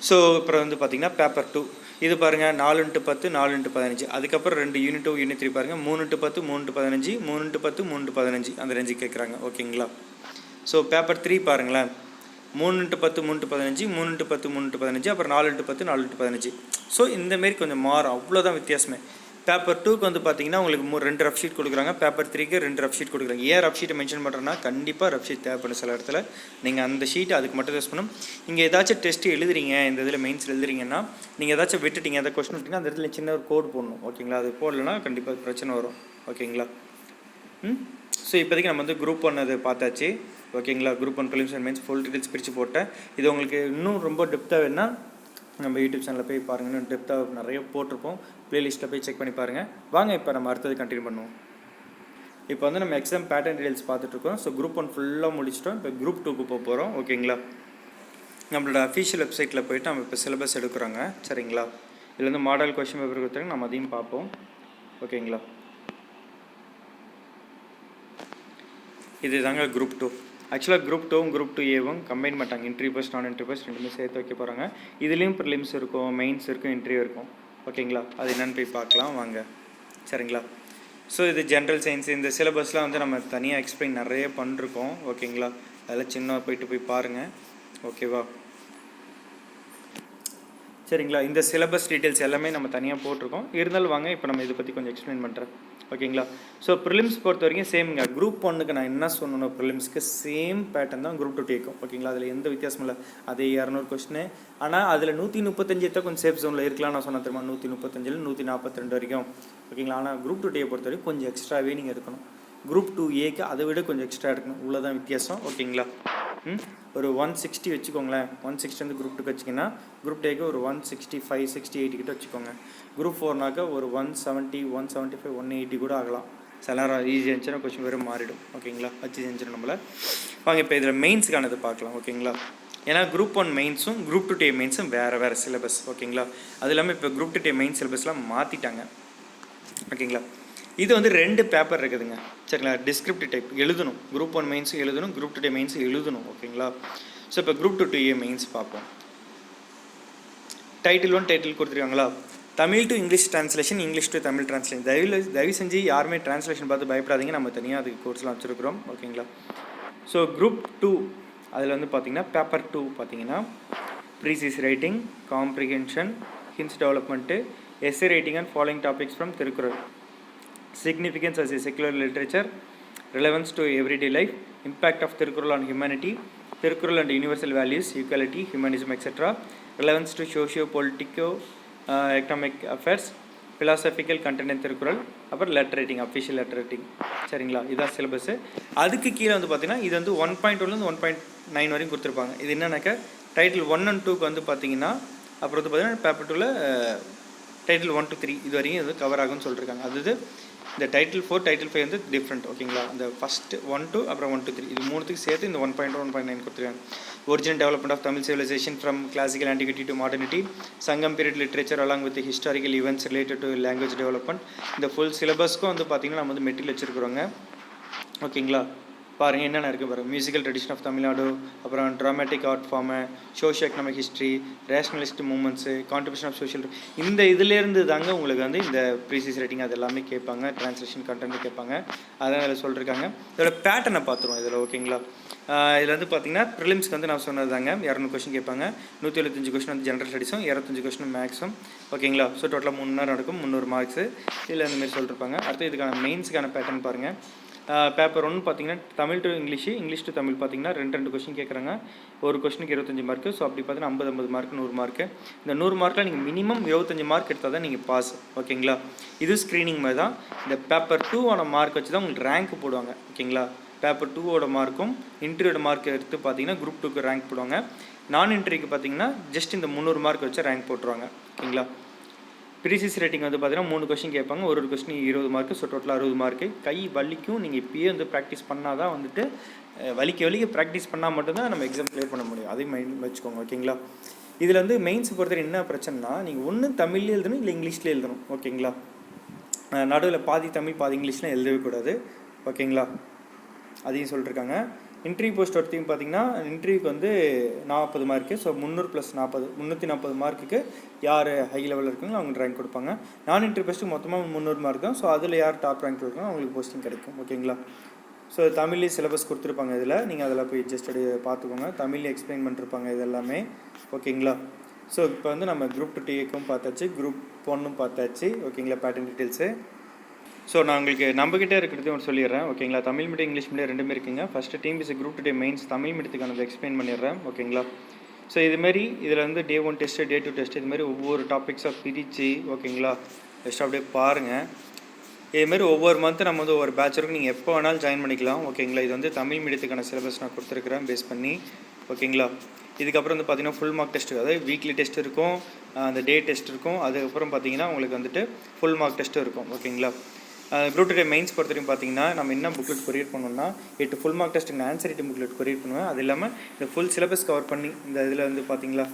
ஸோ அப்புறம் வந்து பார்த்தீங்கன்னா பேப்பர் 2 இது பாருங்கள், 4 × 10 4 × 15. அதுக்கப்புறம் 2 யூனிட் 2 யூனிட் 3 பாருங்கள், 3 × 10 3 × 15 3 × 10 3 × 15 அந்த ரேஞ்சு கேட்குறாங்க. ஓகேங்களா? ஸோ பேப்பர் 3 பாருங்களேன், 3 × 10 3 × 15 3 × 10 3 × 15, அப்புறம் 4 × 10 4 × 15. ஸோ இந்தமாரி கொஞ்சம் மாறும், அவ்வளோதான் வித்தியாசமே. பேப்பர் 2க்கு வந்து பார்த்தீங்கன்னா உங்களுக்கு 2 ரஃப் ஷீட் கொடுக்குறாங்க. பேப்பர் 3க்கு 2 ரஃப் ஷீட் கொடுக்குறாங்க. ஏன் ரஃப் ஷீட்டை மென்ஷன் பண்ணுறேன்னா, கண்டிப்பாக ரஃப் ஷீட் தேவைப்படும் சில இடத்துல. நீங்கள் அந்த ஷீட்டை அதுக்கு மட்டும் யூஸ் பண்ணணும். இங்கே ஏதாச்சும் டெஸ்ட் எழுதுறீங்க, இந்த இதில் மெயின்ஸ் எழுதுறீங்கன்னா, நீங்கள் ஏதாச்சும் விட்டுட்டீங்க, அதை கொஸ்டின் விட்டீங்கன்னா அந்த இடத்துல சின்ன ஒரு கோடு போடணும். ஓகேங்களா? அது போடலைன்னா கண்டிப்பாக பிரச்சனை வரும். ஓகேங்களா? ஸோ இப்போதைக்கு நம்ம வந்து குரூப் 1 அது பார்த்தாச்சு. ஓகேங்களா? Group 1 prelims and mains full details பிரித்து போட்டேன். இது உங்களுக்கு இன்னும் ரொம்ப டெப்த்தாக வேணுன்னா நம்ம யூடியூப் சேனலில் போய் பாருங்கள், இன்னும் டெப்த்தாக நிறைய போட்டிருப்போம். ப்ளேலிஸ்ட்டில் போய் செக் பண்ணி பாருங்கள். வாங்க இப்போ நம்ம அடுத்தது கண்டினியூ பண்ணுவோம். இப்போ வந்து நம்ம எக்ஸாம் பேட்டர்ன் டீடைல்ஸ் பார்த்துட்ருக்கோம். ஸோ குரூப் 1 ஃபுல்லாக முடிச்சிட்டோம். இப்போ குரூப் 2க்கு போக போகிறோம். ஓகேங்களா? நம்மளோட அஃபிஷியல் வெப்சைட்டில் போய்ட்டு நம்ம இப்போ சிலபஸ் எடுக்கிறாங்க. சரிங்களா? இதில் வந்து மாடல் கொஸ்டின் பேப்பர் கொடுத்தாங்க, நம்ம அதையும் பார்ப்போம். ஓகேங்களா? இது தாங்க குரூப் 2. ஆக்சுவலாக குரூப் 2வும் குரூப் 2A கம்பைன் பண்ணிட்டாங்க. இன்ட்ரி ஃபர்ஸ்ட் நான் இன்ட்ரி ஃபர்ஸ்ட் ரெண்டுமே சேர்த்து வைக்க போகிறாங்க. இதுலேயும் ப்ரிலிம்ஸ் இருக்கும், மெயின்ஸ் இருக்கும், இன்டர்வியூ இருக்கும். ஓகேங்களா? அது என்னென்னு போய் பார்க்கலாம் வாங்க. சரிங்களா? ஸோ இது ஜென்ரல் சயின்ஸ். இந்த சிலபஸ்லாம் வந்து நம்ம தனியாக எக்ஸ்பிளைன் நிறைய பண்ணிருக்கோம். ஓகேங்களா? அதெல்லாம் சின்ன போய் பாருங்கள். ஓகேவா? சரிங்களா? இந்த சிலபஸ் டீட்டெயில்ஸ் எல்லாமே நம்ம தனியாக போட்டிருக்கோம். இருந்தாலும் வாங்க இப்போ நம்ம இதை பற்றி கொஞ்சம் எக்ஸ்பிளைன் பண்ணுறேன். ஓகேங்களா? ஸோ ப்ரிலிம்ஸ் பொறுத்த வரைக்கும் சேம்ங்க. குரூப் 1க்கு நான் என்ன சொன்னோம், ப்ரிலிம்ஸ்க்கு சேம் பேட்டர்ன் தான் குரூப் 2 டேக்கும். ஓகேங்களா? அதில் எந்த வித்தியாசமும் இல்லை. அதே 200 கொஸ்டின். ஆனால் அதில் 135 தான் கொஞ்சம் சேஃப் ஜோனில் இருக்கலாம். நான் சொன்ன தெரியுமா, 135 142 வரைக்கும். ஓகேங்களா? ஆனால் குரூப் 2 டே பொறுத்த வரைக்கும் கொஞ்சம் எக்ஸ்ட்ராவே நீங்கள் இருக்கணும். குரூப் 2A அதை விட கொஞ்சம் எக்ஸ்ட்ரா எடுக்கணும். இவ்வளோதான் வித்தியாசம். ஓகேங்களா? ஒரு 160 வச்சுக்கோங்களேன். 160 வந்து குரூப் 2க்கு வச்சிங்கன்னா, குரூப் டேக்கு ஒரு 165 68 கிட்ட வச்சுக்கோங்க. குரூப் 4னாக்க ஒரு 170 175 180 கூட ஆகலாம். சில நேரம் ஈஸியாக இருந்துச்சுன்னா கொஸ்டின் வேறு மாறிடும். ஓகேங்களா? வச்சு செஞ்சிடும் நம்மளை. வாங்க இப்போ இதில் மெயின்ஸுக்கானது பார்க்கலாம். ஓகேங்களா? ஏன்னா குரூப் 1 மெயின்ஸும் குரூப் 2 டே மெயின்ஸும் வேறு சிலபஸ். ஓகேங்களா? அது இல்லாமல் இப்போ குரூப் 2 டே மெயின் சிலபஸ்லாம் மாற்றிட்டாங்க. ஓகேங்களா? இது வந்து 2 பேப்பர் இருக்குதுங்க. சரிங்களா? டிஸ்கிரிப்டிவ் டைப் எழுதணும். குரூப் 1 மெயின்ஸும் எழுதணும், குரூப் 2 டே மெயின்ஸும் எழுதணும். ஓகேங்களா? ஸோ இப்போ குரூப் 2 2A மெயின்ஸ் பார்ப்போம். டைட்டில் 1 டைட்டில் கொடுத்துருக்காங்களா? Tamil to English translation, English to Tamil translation. தயவு செஞ்சு யாருமே ட்ரான்ஸ்லேஷன் பார்த்து பயப்படாதீங்க. நம்ம தனியாக அதுக்கு கோர்ஸ்லாம் வச்சுருக்கிறோம். ஓகேங்களா? ஸோ குரூப் 2 அதில் வந்து பார்த்தீங்கன்னா பேப்பர் 2 பார்த்தீங்கன்னா precious writing, comprehension, hints development, essay writing and following topics from Thirukkural, significance as a secular literature, relevance to everyday life, impact of Tirukkural on humanity, Tirukkural and universal values, equality, humanism, etc., relevance to socio-political, economic affairs, philosophical content in Tirukkural, அப்புறம் letter writing, official letter writing. சரிங்களா? இதுதான் syllabus. அதுக்கு கீழே வந்து பார்த்தீங்கன்னா இது வந்து 1.1லேருந்து 1.9 வரைக்கும் கொடுத்துருப்பாங்க. இது என்னன்னாக்கா டைட்டில் 1 and 2க்கு வந்து பார்த்தீங்கன்னா, அப்புறம் வந்து பார்த்தீங்கன்னா பேப்பர் 2வில் டைட்டில் 1 to 3 இது வரைக்கும் இது கவர் ஆகும்னு சொல்லியிருக்காங்க. அதாவது இந்த டைட்டில் 4 டைட்டில் 5 வந்து டிஃப்ரெண்ட் ஓகேங்களா. இந்த ஃபஸ்ட்டு 1 to அப்புறம் 1 to 3 இது மூணுத்துக்கு சேர்த்து இந்த 1.1 1.9 கொடுத்துருக்காங்க. Original development of Tamil civilisation from classical antiquity to modernity, Sangam period literature along with historical events related to language development. இந்த ஃபுல் சிலபஸ்க்கும் வந்து பார்த்திங்கன்னா நம்ம வந்து மெட்டீரியல் வச்சுருக்குறோங்க ஓகேங்களா. பாருங்கள் என்னென்ன இருக்குது பாருங்கள். மியூசிக்கல் ட்ரெடிஷன் ஆஃப் தமிழ்நாடு, அப்புறம் dramatic art form, socio economic history, rationalist movements, contribution of social, இந்த இதுலேருந்து தாங்க உங்களுக்கு வந்து இந்த ப்ரீசியஸ் ரேட்டிங் அது எல்லாமே கேட்பாங்க. ட்ரான்ஸ்லேஷன் கண்டென்ட் கேட்பாங்க. அதான் இதில் சொல்லியிருக்காங்க. இதோட பேட்டர்னை பார்த்துருவோம் இதில் ஓகேங்களா. இதில் வந்து பார்த்திங்கன்னா ப்ரிலிம்ஸ்க்கு வந்து நான் சொன்னது தாங்க 200 கொஸ்டின் கேட்பாங்க. 175 கொஸ்டின் வந்து ஜென்ரல் ஸ்டடீஸும் 25 கொஸ்டின் மேக்ஸும் ஓகேங்களா. ஸோ டோட்டலாக 3 மணி நேரம் நடக்கும், 300 மார்க்ஸு இதில் அந்தமாரி சொல்லியிருப்பாங்க. அடுத்து இதுக்கான மெயின்ஸுக்கான பேட்டர்ன் பாருங்கள். பேப்பர் 1 பார்த்தீங்கன்னா Tamil to English to Tamil பார்த்தீங்கன்னா 2 கொஸ்டின் கேட்குறாங்க. ஒரு கொஸ்டினுக்கு 25 மார்க்கு. ஸோ அப்படி பார்த்தீங்கன்னா 50 மார்க் 100 மார்க்கு. இந்த 100 மார்க்கில் நீங்கள் மினிமம் 25 மார்க் எடுத்தால் தான் நீங்கள் பாஸ் ஓகேங்களா. இது ஸ்க்ரீனிங் மாதிரி தான். இந்த பேப்பர் 2 மார்க் வச்சு தான் உங்களுக்கு ரேங்க் போடுவாங்க ஓகேங்களா. பேப்பர் 2 மார்க்கும் இன்டர்வியூட மார்க் எடுத்து பார்த்தீங்கன்னா குரூப் 2க்கு ரேங்க் போடுவாங்க. நான் இன்டர்வியூக்கு பார்த்தீங்கன்னா ஜஸ்ட் இந்த 300 மார்க் வச்சு ரேங்க் போட்டுருவாங்க ஓகேங்களா. ப்ரீசியஸ் ரேட்டிங் வந்து பார்த்தீங்கன்னா 3 கொஸ்டின் கேட்பாங்க. ஒரு கொஸ்டின் 20 மார்க்கு. ஸோ டோட்டலாக 60 மார்க்கு. கை வலிக்கும். நீங்கள் இப்பயே வந்து ப்ராக்டிஸ் பண்ணால் தான் வந்துட்டு வலிக்க ப்ராக்டிஸ் பண்ணால் மட்டும்தான் நம்ம எக்ஸாம் கிளியர் பண்ண முடியும். அதையும் மைண்ட் வச்சுக்கோங்க ஓகேங்களா. இதில் வந்து மெயின்ஸ் பொறுத்தவரை என்ன பிரச்சனைனா, நீங்கள் ஒன்று தமிழ்லேயே எழுதணும், இல்லை இங்கிலீஷ்லேயே எழுதணும் ஓகேங்களா. நடுவில் பாதி தமிழ் பாதி இங்கிலீஷ்லாம் எழுதவே கூடாது ஓகேங்களா. அதையும் சொல்லியிருக்காங்க. இன்டர்வியூ போஸ்ட் ஒருத்தையும் பார்த்தீங்கன்னா இன்டர்வியூக்கு வந்து 40 மார்க்கு. ஸோ 300 + 40 340 மார்க்குக்கு யார் ஹை லெவலில் இருக்காங்களோ அவங்க ரேங்க் கொடுப்பாங்க. நான் இன்டர்வியூ போஸ்ட்டுக்கு மொத்தமாக 300 மார்க் தான். ஸோ அதில் யார் டாப் ரேங்க் இருக்காங்களோ அவங்களுக்கு போஸ்டிங் கிடைக்கும் ஓகேங்களா. ஸோ தமிழ்லேயே சிலபஸ் கொடுத்துருப்பாங்க. இதில் நீங்கள் அதில் போய் ஜஸ்ட் பார்த்துக்கோங்க. தமிழ்லேயே எக்ஸ்பிளைன் பண்ணிருப்பாங்க இது எல்லாமே ஓகேங்களா. ஸோ இப்போ வந்து நம்ம குரூப் 2 டிஏக்கும் பார்த்தாச்சு, குரூப் 1ம் பார்த்தாச்சு ஓகேங்களா. பேட்டர்ன் டீட்டெயில்ஸு ஸோ நான் உங்களுக்கு நம்மக்கிட்டே இருக்கிறது ஒன்று சொல்லிடுறேன் ஓகேங்களா. தமிழ் மீடியம் இங்கிலீஷ் மீடியம் ரெண்டுமே இருக்குங்க. First TNPSC group 2 mains Tamil மீடியத்துக்கானது எக்ஸ்பிளைன் பண்ணிடுறேன் ஓகேங்களா. ஸோ இதுமாரி இதில் வந்து Day 1 டெஸ்ட்டு, Day 2 டெஸ்ட்டு இதுமாரி ஒவ்வொரு டாபிக்ஸாக பிரித்து ஓகேங்களா ஜஸ்ட் அப்படியே பாருங்கள். இதுமாரி ஒவ்வொரு மந்த்து நம்ம வந்து ஒவ்வொரு பேட்ச் இருக்கும். நீங்கள் எப்போ வேணாலும் ஜாயின் பண்ணிக்கலாம் ஓகேங்களா. இது வந்து தமிழ் மீடியத்துக்கான சிலபஸ் நான் கொடுத்துருக்குறேன் பேஸ் பண்ணி ஓகேங்களா. இதுக்கப்புறம் வந்து பார்த்திங்கன்னா ஃபுல் மார்க் டெஸ்ட்டு, அதாவது வீக்லி டெஸ்ட் இருக்கும், அந்த டே டெஸ்ட் இருக்கும். அதுக்கப்புறம் பார்த்திங்கன்னா உங்களுக்கு வந்துட்டு ஃபுல் மார்க் டெஸ்ட்டும் இருக்கும் ஓகேங்களா. குரூப் 2 மெயின்ஸ் பொறுத்தவரைக்கும் பார்த்தீங்கன்னா நம்ம என்ன புக்லெட் கொரியர் பண்ணோம்னா 8 ஃபுல் மார்க் டெஸ்ட்டுக்கு ஆன்சர் ரைட்டிங் புக்லெட் கொரியர் பண்ணுவேன். அது இல்லாமல் இந்த ஃபுல் சிலபஸ் கவர் பண்ணி இந்த இதில் வந்து பார்த்தீங்களா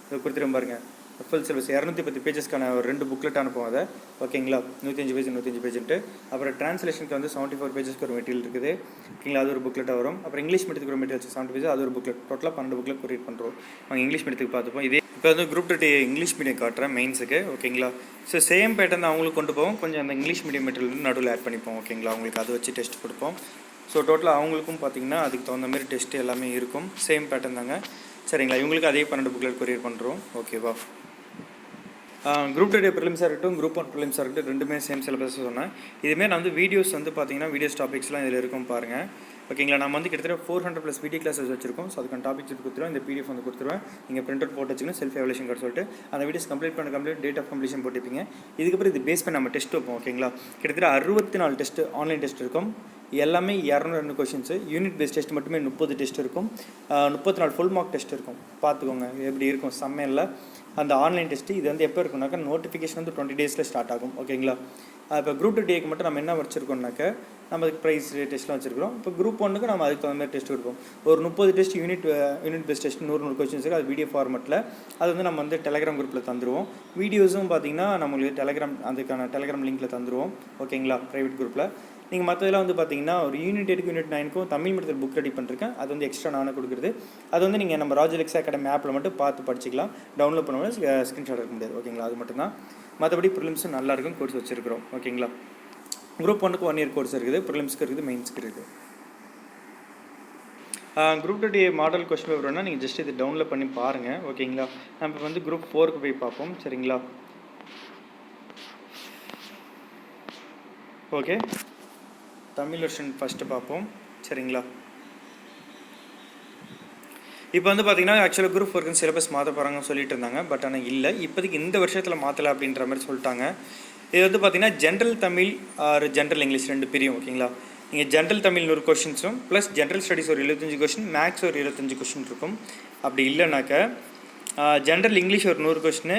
இதை கொடுத்துட்டு பாருங்கள். ஃபுல் சிலபஸ் 210 பேஜஸ்க்கான ஒரு 2 புக்லெட் அனுப்புவோம் அதை ஓகேங்களா. 105 பேஜ்ன்ட்டு. அப்புறம் ட்ரான்ஸ்லேஷனுக்கு வந்து 74 பேஜஸ்க்கு ஒரு மெட்டீரியல் இருக்குது ஓகேங்களா. அது ஒரு புக்லெட்டாக வரும். அப்புறம் இங்கிலீஷ் மீடியத்துக்கு ஒரு மெட்டீரியல் 70 பேஜ், அது ஒரு புக்லெட். டோட்டலாக 12 புக்லெட் கொரியர் பண்ணுறோம். நாங்கள் இங்கிலீஷ் மீடியத்துக்கு பார்த்துப்போம். இதே இப்போ வந்து குரூப் 2 இங்கிலீஷ் மீடியம் காட்டுறேன் மெயின்ஸுக்கு ஓகேங்களா. ஸோ சேம் பேட்டர்ன் தான் அவங்களுக்கு கொண்டு போவோம். கொஞ்சம் அந்த இங்கிலீஷ் மீடியம் மெட்டீரியல் நடுவில் ஆட் பண்ணிப்போம் ஓகேங்களா. அவங்களுக்கு அதை வச்சு டெஸ்ட் கொடுப்போம். ஸோ டோட்டலாக அவங்களுக்கும் பார்த்திங்கன்னா அதுக்கு தகுந்த மாதிரி டெஸ்ட்டு எல்லாமே இருக்கும். சேம் பேட்டர்ன் தாங்க சரிங்களா. இவங்களுக்கு அதே 12 புக்லெட் கொரியர் பண்ணுறோம் ஓகேவா. குரூப் 2 ப்ரிலிம்ஸாக இருக்கட்டும், குரூப் 1 ப்ரிலிம்ஸாக இருக்கட்டும், ரெண்டுமே சேம் சிலபஸ் சொன்னேன். இதுமாரி நான் வந்து வீடியோஸ் வந்து பார்த்தீங்கன்னா வீடியோஸ் டாபிக்ஸ்லாம் இதில் இருக்கும் பாருங்கள் ஓகேங்களா. நம்ம வந்து கிட்டத்தட்ட 400+ வீடியோ கிளாஸஸ் வச்சிருக்கோம். ஸோ அதுக்கான டாபிக்ஸ் கொடுத்துருவேன். இந்த PDF வந்து கொடுத்துருவேன். நீங்கள் பிரிண்ட் அவுட் போட்டு வச்சுக்கணும். செல்ஃப் எவல்யூஷன் கார்டு சொல்லிட்டு அந்த videos complete date of completion போட்டுப்பீங்க. இதுக்கப்புறம் இது பேஸ் பண்ணி நம்ம டெஸ்ட் வைப்போம் ஓகேங்களா. கிட்டத்தட்ட 64 டெஸ்ட்டு ஆன்லைன் டெஸ்ட் இருக்கும். எல்லாமே 202 கொஷின்ஸு. யூனிட் பேஸ் டெஸ்ட் மட்டுமே 30 டெஸ்ட் இருக்கும். 34 ஃபுல் மார்க் டெஸ்ட் இருக்கும். பார்த்துக்கோங்க எப்படி இருக்கும் செம்மையில் அந்த ஆன்லைன் டெஸ்ட்டு. இது வந்து எப்போ இருக்கும்னாக்கா நோட்டிஃபிகேஷன் வந்து 20 டேஸில் ஸ்டார்ட் ஆகும் ஓகேங்களா. இப்போ குரூப் 2 டேக்கு மட்டும் நம்ம என்ன வச்சுருக்கோம்னாக்கா நம்ம அதுக்கு ப்ரைஸ் டெஸ்ட்லாம் வச்சுருக்கோம். இப்போ குரூப் 1க்கு நம்ம அதுக்கு தகுந்த மாதிரி டெஸ்ட் கொடுப்போம். ஒரு 30 test unit base test 100 questions இருக்குது. அது வீடியோ ஃபார்மெட்டில் அது வந்து நம்ம வந்து டெலகிராம் குரூப்பில் தந்துடுவோம். வீடியோஸும் பார்த்திங்கன்னா நம்மளுக்கு அதுக்கான டெலகிராம் லிங்க்கில் தந்துடுவோம் ஓகேங்களா. ப்ரைவேட் குரூப்பில் நீங்கள் மற்றதெல்லாம் வந்து பார்த்தீங்கன்னா ஒரு யூனிட் 8க்கும் யூனிட் 9க்கும் தமிழ் மீடியத்தில் புக் ரெடி பண்ணிருக்கேன். அது வந்து எக்ஸ்ட்ரா நானே கொடுக்குறது. அது வந்து நீங்கள் நம்ம ராஜலக்ஷி அகாடமி ஆப்பில் மட்டும் பார்த்து படிச்சிக்கலாம். டவுன்லோட் பண்ணும்போது ஸ்க்ரீன்ஷாட் எடுக்க முடியாது ஓகேங்களா. அது மட்டும் தான். மற்றபடி ப்ரிலிம்ஸும் நல்லாயிருக்கும் கோர்ஸ் வச்சுருக்கிறோம் ஓகேங்களா. குரூப் 1க்கு 1 இயர் கோர்ஸ் இருக்குது, ப்ரிலிம்ஸ்க்கு இருக்குது, மெயின்ஸ்க்கு இருக்குது. குரூப் 2 மாடல் கொஸ்டின் பேப்பர் வேணால் நீங்கள் ஜஸ்ட் இது டவுன்லோட் பண்ணி பாருங்கள் ஓகேங்களா. நம்ம வந்து குரூப் 4க்கு போய் பார்ப்போம் சரிங்களா. ஓகே, தமிழ் வெர்ஷன் ஃபஸ்ட்டு பார்ப்போம் சரிங்களா. இப்போ வந்து பார்த்திங்கன்னா ஆக்சுவலாக குரூப் 4க்கு சிலபஸ் மாற்ற போகிறாங்கன்னு சொல்லிட்டு இருந்தாங்க. பட் ஆனால் இல்லை, இப்போதைக்கு இந்த வருஷத்தில் மாற்றலை அப்படின்ற மாதிரி சொல்லிட்டாங்க. இது வந்து பார்த்திங்கன்னா general Tamil or general English 2 பிரியும் ஓகேங்களா. நீங்கள் ஜென்ரல் தமிழ் 100 கொஷின்ஸும் ப்ளஸ் ஜென்ரல் ஸ்டடீஸ் ஒரு 75 கொஷின், மேக்ஸ் ஒரு 25 கொஷின் இருக்கும். அப்படி இல்லைனாக்கா ஜென்ரல் இங்கிலீஷ் ஒரு 100 கொஷின்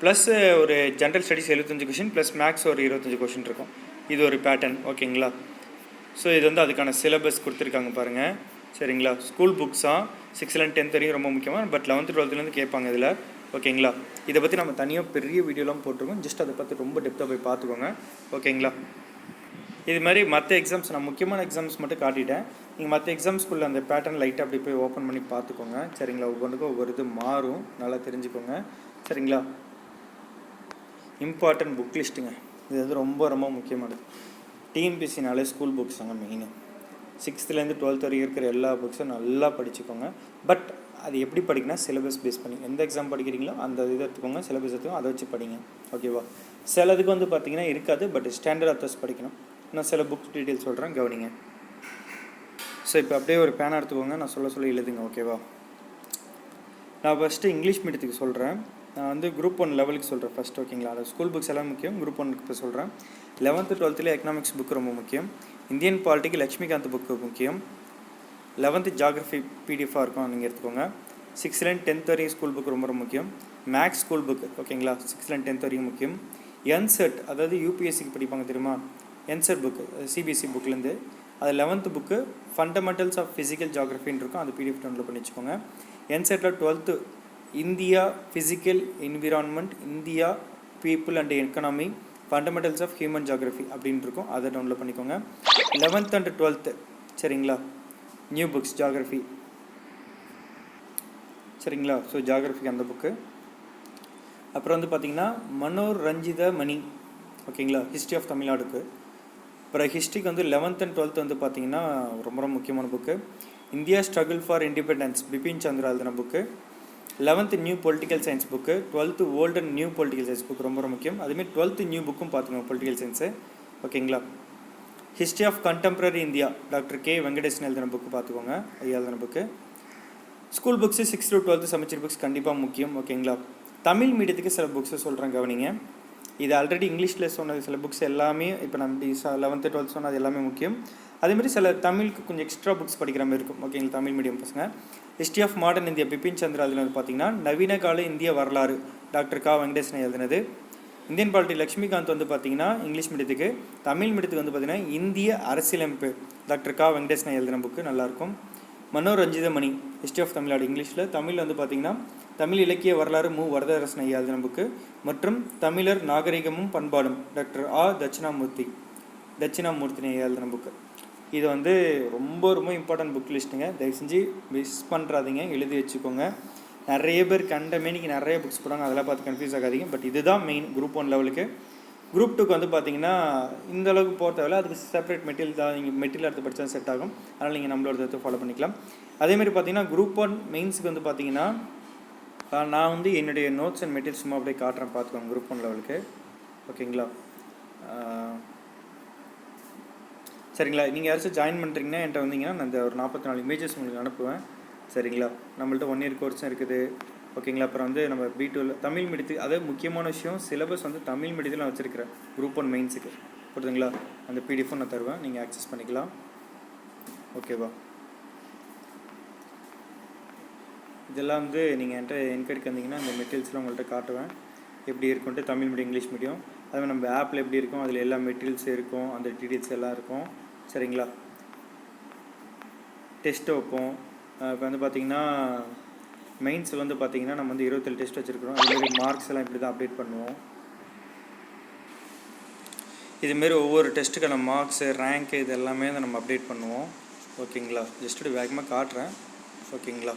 ப்ளஸ் ஒரு general studies 75 question plus maths ஒரு 25 கொஷின் இருக்கும். இது ஒரு பேட்டர்ன் ஓகேங்களா. ஸோ இது வந்து அதுக்கான சிலபஸ் கொடுத்துருக்காங்க பாருங்கள் சரிங்களா. ஸ்கூல் புக்ஸாக 6th and 10th வரைக்கும் ரொம்ப முக்கியமாக, பட் 11th 12th கேட்பாங்க இதில் ஓகேங்களா. இதை பற்றி நம்ம தனியாக பெரிய வீடியோலாம் போட்டிருக்கோம், ஜஸ்ட் அதை பற்றி ரொம்ப டெப்த்தாக போய் பார்த்துக்கோங்க ஓகேங்களா. இது மாதிரி மற்ற எக்ஸாம்ஸ் நான் முக்கியமான எக்ஸாம்ஸ் மட்டும் காட்டிட்டேன். நீங்கள் மற்ற எக்ஸாம்ஸ்குள்ளே அந்த பேட்டர்ன் லைட்டாக அப்படி போய் ஓப்பன் பண்ணி பார்த்துக்கோங்க சரிங்களா. ஒவ்வொன்றுக்கும் ஒவ்வொரு இது மாறும், நல்லா தெரிஞ்சுக்கோங்க சரிங்களா. இம்பார்ட்டன்ட் புக் லிஸ்ட்டுங்க, இது வந்து ரொம்ப ரொம்ப முக்கியமானது. டிஎன்பிஎஸ்சினாலே ஸ்கூல் புக்ஸ் தாங்க மெயின். 6th to 12th வரைக்கும் இருக்கிற எல்லா புக்ஸும் நல்லா படிச்சுக்கோங்க. பட் அது எப்படி படிக்கணும், சிலபஸ் பேஸ் பண்ணி எந்த எக்ஸாம் படிக்கிறீங்களோ அந்த இதை எடுத்துக்கோங்க, சிலபஸ் எடுத்துக்கோங்க, அதை வச்சு படிங்க ஓகேவா. சிலதுக்கு வந்து பார்த்தீங்கன்னா இருக்காது, பட் ஸ்டாண்டர்ட் ஆத்தர்ஸ் படிக்கணும். நான் சில புக்ஸ் டீட்டெயில்ஸ் சொல்கிறேன், கவனிங்க. ஸோ இப்போ அப்படியே ஒரு பேனா எடுத்துக்கோங்க, நான் சொல்ல எழுதுங்க ஓகேவா. நான் ஃபஸ்ட்டு இங்கிலீஷ் மீடியத்துக்கு சொல்கிறேன். நான் வந்து குரூப் 1 லெவலுக்கு சொல்கிறேன் ஃபஸ்ட் ஓகேங்களா. அது ஸ்கூல் புக்ஸ் எல்லாம் முக்கியம், குரூப் 1க்கு இப்போ சொல்கிறேன். 11th 12th எக்கனாமிக்ஸ் புக் ரொம்ப முக்கியம். இந்தியன் பாலிட்டிக்கு லக்ஷ்மிகாந்த் புக்கு முக்கியம். 11th ஜாகிரஃபி பிடிஎஃபாக இருக்கும், நீங்கள் எடுத்துக்கோங்க. 6th and 10th வரைக்கும் ஸ்கூல் புக் ரொம்ப முக்கியம். மேக்ஸ் ஸ்கூல் புக் ஓகேங்களா, 6th and 10th வரைக்கும் முக்கியம். என்செட் அதாவது யூபிஎஸ்சிக்கு படிப்பாங்க தெரியுமா, என்செட் புக்கு சிபிஎஸ்சி புக்லேருந்து அது 11th book fundamentals of physical ஜாகிரஃபின்னு இருக்கும், அது பிடிஎஃப் டவுன்லோட் பண்ணி வச்சுக்கோங்க. என்செட்டில் 12th India physical environment, India people and economy, fundamentals of human geography அப்படின்னு இருக்கும், அதை டவுன்லோட் பண்ணிக்கோங்க. 11th and 12th சரிங்களா நியூ புக்ஸ் ஜாகிரஃபி சரிங்களா. ஸோ ஜாகிரஃபிக்கு அந்த புக்கு. அப்புறம் வந்து பார்த்திங்கன்னா மனோரஞ்சித மணி ஓகேங்களா, ஹிஸ்ட்ரி ஆஃப் தமிழ்நாடுக்கு. அப்புறம் ஹிஸ்ட்ரிக்கு வந்து 11th and 12th வந்து பார்த்திங்கன்னா ரொம்ப ரொம்ப முக்கியமான book. India struggle for independence Bipin Chandra எழுதின book. 11th new political science book. 12th old and new political science book ரொம்ப முக்கியம். அதுமாதிரி 12th நியூ புக்கும் பார்த்துக்கோங்க பொலிட்டிக்கல் சயின்ஸு ஓகேங்களா. History of contemporary India doctor K Venkatesan எழுதின புக்கு பார்த்துக்கோங்க, ஐயா எழுதின book. School books 6th to 12th சமச்சீர் புக்ஸ் கண்டிப்பாக முக்கியம் ஓகேங்களா. தமிழ் மீடியத்துக்கு சில புக்ஸை சொல்கிறேன், கவனிங்க. இது ஆல்ரெடி இங்கிலீஷில் சொன்னது சில புக்ஸ் எல்லாமே இப்போ நம்ம 11th 12th சொன்னது எல்லாமே முக்கியம். அதேமாதிரி சில தமிழுக்கு கொஞ்சம் எக்ஸ்ட்ரா புக்ஸ் படிக்கிற மாதிரி இருக்கும் ஓகேங்களா. தமிழ் மீடியம் பசங்க history of modern India Bipin Chandra எழுதினது பார்த்தீங்கன்னா நவீன கால இந்திய வரலாறு டாக்டர் கா வெங்கடேசன் எழுதினது. இந்தியன் பாலிட்டி லக்ஷ்மிகாந்த் வந்து பார்த்தீங்கன்னா இங்கிலீஷ் மீடியத்துக்கு. தமிழ் மீடியத்துக்கு வந்து பார்த்தீங்கன்னா இந்திய அரசியலமைப்பு டாக்டர் கா வெங்கடேசன் எழுதின புக்கு நல்லாயிருக்கும். மனோரஞ்சித மணி ஹிஸ்ட்ரி ஆஃப் தமிழ்நாடு இங்கிலீஷில். தமிழில் வந்து பார்த்தீங்கன்னா தமிழ் இலக்கிய வரலாறு மு வரதராசன் ஐயா எழுதின புக்கு. மற்றும் தமிழர் நாகரிகமும் பண்பாடும் டாக்டர் தட்சிணாமூர்த்தி ஐயா எழுதின புக்கு. இது வந்து ரொம்ப ரொம்ப இம்பார்ட்டன்ட் புக் லிஸ்ட்டுங்க, தயவு செஞ்சு மிஸ் பண்ணுறாதீங்க, எழுதி வச்சுக்கோங்க. நிறைய பேர் கண்டமேனிக்கு நிறைய புக்ஸ் போடுறாங்க, அதெல்லாம் பார்த்து கன்ஃபியூஸ் ஆகாதீங்க. பட் இதுதான் மெயின் குரூப் 1 லெவலுக்கு. குரூப் 2க்கு வந்து பார்த்தீங்கன்னா இந்த அளவுக்கு போக தேவையில்ல, அதுக்கு செப்பரேட் மெட்டீரியல் தான், நீங்கள் மெட்டீரியல் எடுத்து படித்தா செட் ஆகும், அதனால் நீங்கள் நம்மளோட எடுத்து ஃபாலோ பண்ணிக்கலாம். அதேமாதிரி பார்த்தீங்கன்னா குரூப் 1 மெயின்ஸுக்கு வந்து பார்த்தீங்கன்னா நான் வந்து என்னுடைய நோட்ஸ் அண்ட் மெட்டீரியல் சும்மா அப்படியே காட்டுறேன், பார்த்துக்கோங்க குரூப் 1 லெவலுக்கு ஓகேங்களா. சரிங்களா. நீங்கள் யாராச்சும் ஜாயின் பண்ணுறீங்கன்னா என்கிட்ட வந்தீங்கன்னா நான் இந்த ஒரு 44 இமேஜஸ் உங்களுக்கு அனுப்புவேன் சரிங்களா. நம்மள்ட்ட 1 year கோர்ஸும் இருக்குது ஓகேங்களா. அப்புறம் வந்து நம்ம B2 தமிழ் மீடியத்துக்கு, அதாவது முக்கியமான விஷயம் சிலபஸ் வந்து தமிழ் மீடியத்தில் நான் வச்சுருக்கிறேன் குரூப் 1 மெயின்ஸுக்கு புரியுதுங்களா. அந்த பிடிஎஃப்பும் நான் தருவேன், நீங்கள் ஆக்சஸ் பண்ணிக்கலாம் ஓகேவா. இதெல்லாம் வந்து நீங்கள் என்கிட்ட என்கேடுக்கு வந்தீங்கன்னா அந்த மெட்டீரியல்ஸ்லாம் உங்கள்கிட்ட காட்டுவேன் எப்படி இருக்குன்ட்டு. தமிழ் மீடியம் இங்கிலீஷ் மீடியம் அதுமாதிரி நம்ம ஆப்பில் எப்படி இருக்கும், அதில் எல்லா மெட்டீரியல்ஸ் இருக்கும், அந்த டீட்டெயில்ஸ் எல்லாம் இருக்கும் சரிங்களா. டெஸ்ட்டு வைப்போம். இப்போ வந்து பார்த்திங்கன்னா மெயின்ஸ் வந்து பார்த்திங்கன்னா நம்ம வந்து 27 டெஸ்ட் வச்சுருக்கிறோம். அதுமாதிரி மார்க்ஸ் எல்லாம் இப்படி தான் அப்டேட் பண்ணுவோம். இதுமாரி ஒவ்வொரு டெஸ்ட்டுக்கான மார்க்ஸு ரேங்க்கு இது எல்லாமே தான் நம்ம அப்டேட் பண்ணுவோம் ஓகேங்களா. ஜஸ்ட்டு வேகமாக காட்டுறேன் ஓகேங்களா.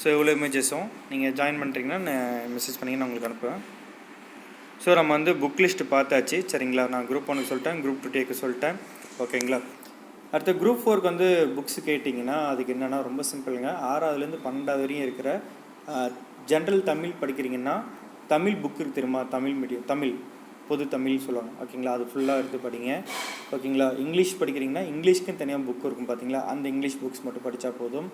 ஸோ எவ்வளோ இமேஜஸும் நீங்கள் ஜாயின் பண்ணுறீங்கன்னா மெசேஜ் பண்ணிங்கன்னா நான் உங்களுக்கு அனுப்புவேன். ஸோ நம்ம வந்து புக் லிஸ்ட்டு பார்த்தாச்சு சரிங்களா. நான் குரூப் 1க்கு சொல்லிட்டேன், குரூப் 2 சொல்லிட்டேன் ஓகேங்களா. அடுத்த குரூப் 4க்கு வந்து புக்ஸ் கேட்டிங்கன்னா அதுக்கு என்னென்னா ரொம்ப சிம்பிளுங்க. 6ஆவதுலேருந்து 12ஆவது வரையும் இருக்கிற ஜென்ரல் தமிழ் படிக்கிறீங்கன்னா தமிழ் புக்கு தெரியுமா, தமிழ் மீடியம் தமிழ் பொது தமிழ் சொல்லுவாங்க ஓகேங்களா, அது ஃபுல்லாக எடுத்து படிங்க ஓகேங்களா. இங்கிலீஷ் படிக்கிறீங்கன்னா இங்கிலீஷ்க்குன்னு தனியாக புக் இருக்கும் பார்த்தீங்களா, அந்த இங்கிலீஷ் புக்ஸ் மட்டும் படித்தா போதும்